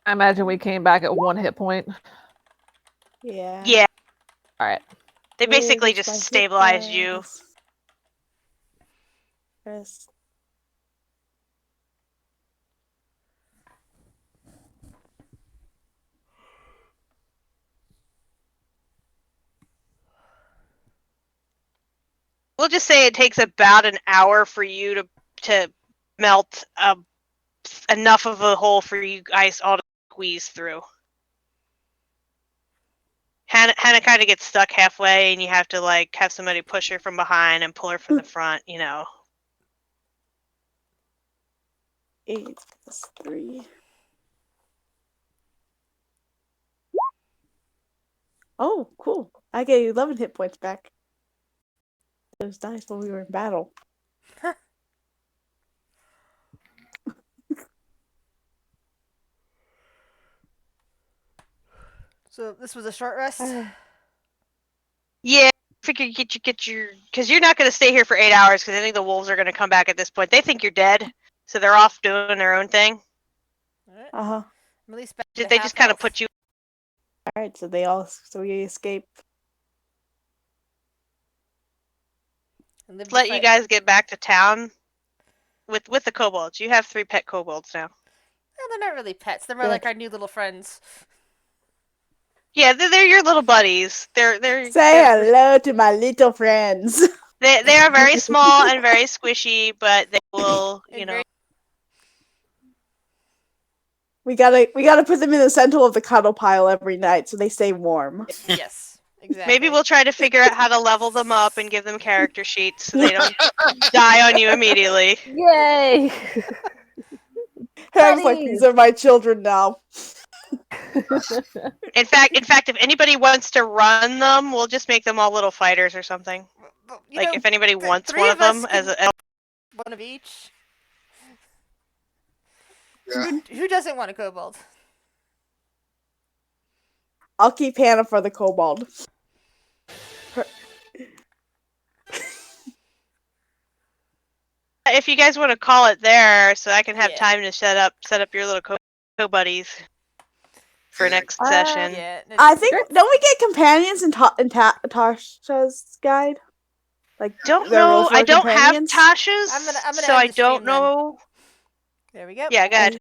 Speaker 3: I imagine we came back at 1 hit point.
Speaker 1: Yeah.
Speaker 2: Yeah.
Speaker 3: All right.
Speaker 2: They basically
Speaker 1: Where's my
Speaker 2: just
Speaker 1: hit
Speaker 2: stabilized you.
Speaker 1: dice? Rest.
Speaker 2: We'll just say it takes about an hour for you to melt enough of a hole for you guys all to squeeze through. Hannah kind of gets stuck halfway, and you have to like have somebody push her from behind and pull her from the front.
Speaker 1: 8 plus 3. Oh, cool. I get 11 hit points back. Those dice when we were in battle.
Speaker 5: So this was a short rest?
Speaker 2: Yeah, figure you get your because you're not going to stay here for 8 hours because I think the wolves are going to come back at this point. They think you're dead, so they're off doing their own thing.
Speaker 5: Alright.
Speaker 1: Uh-huh.
Speaker 5: I'm at least back to
Speaker 2: They just kind of
Speaker 5: half
Speaker 2: put you.
Speaker 1: Alright, so we escape.
Speaker 5: and live to
Speaker 2: Let you
Speaker 5: fight.
Speaker 2: guys get back to town with the kobolds. You have 3 pet kobolds now.
Speaker 5: No, they're not really pets. They're more
Speaker 1: Good.
Speaker 5: like our new little friends.
Speaker 2: Yeah, they're your little buddies. They're
Speaker 1: Say hello to my little friends.
Speaker 2: they are very small and very squishy, but they will, you
Speaker 5: And
Speaker 2: know.
Speaker 5: very-
Speaker 1: We gotta put them in the center of the cuddle pile every night so they stay warm.
Speaker 5: Yes, exactly.
Speaker 2: Maybe we'll try to figure out how to level them up and give them character sheets so they don't die on you immediately.
Speaker 3: Yay!
Speaker 1: Harry's like, these are my children now.
Speaker 2: In fact, if anybody wants to run them, we'll just make them all little fighters or something.
Speaker 5: Well, you
Speaker 2: Like
Speaker 5: know,
Speaker 2: if anybody wants
Speaker 5: 3
Speaker 2: one
Speaker 5: of
Speaker 2: of them
Speaker 5: us
Speaker 2: as
Speaker 5: can-
Speaker 2: a
Speaker 5: one of each.
Speaker 4: Yeah.
Speaker 5: Who doesn't want a kobold?
Speaker 1: I'll keep Hannah for the kobold.
Speaker 2: if you guys want to call it there, so I can have
Speaker 5: Yeah.
Speaker 2: time to set up your little co-buddies for next
Speaker 3: Uh,
Speaker 2: session.
Speaker 5: Yeah. no,
Speaker 1: I think don't we get companions in Tasha's guide? Like
Speaker 2: Don't
Speaker 1: their
Speaker 2: know.
Speaker 1: rules for
Speaker 2: I don't have
Speaker 1: companions?
Speaker 2: Tasha's,
Speaker 5: I'm gonna
Speaker 2: so
Speaker 5: end
Speaker 2: I
Speaker 5: the
Speaker 2: don't
Speaker 5: stream then.
Speaker 2: know.
Speaker 5: There we go.
Speaker 2: Yeah, go ahead.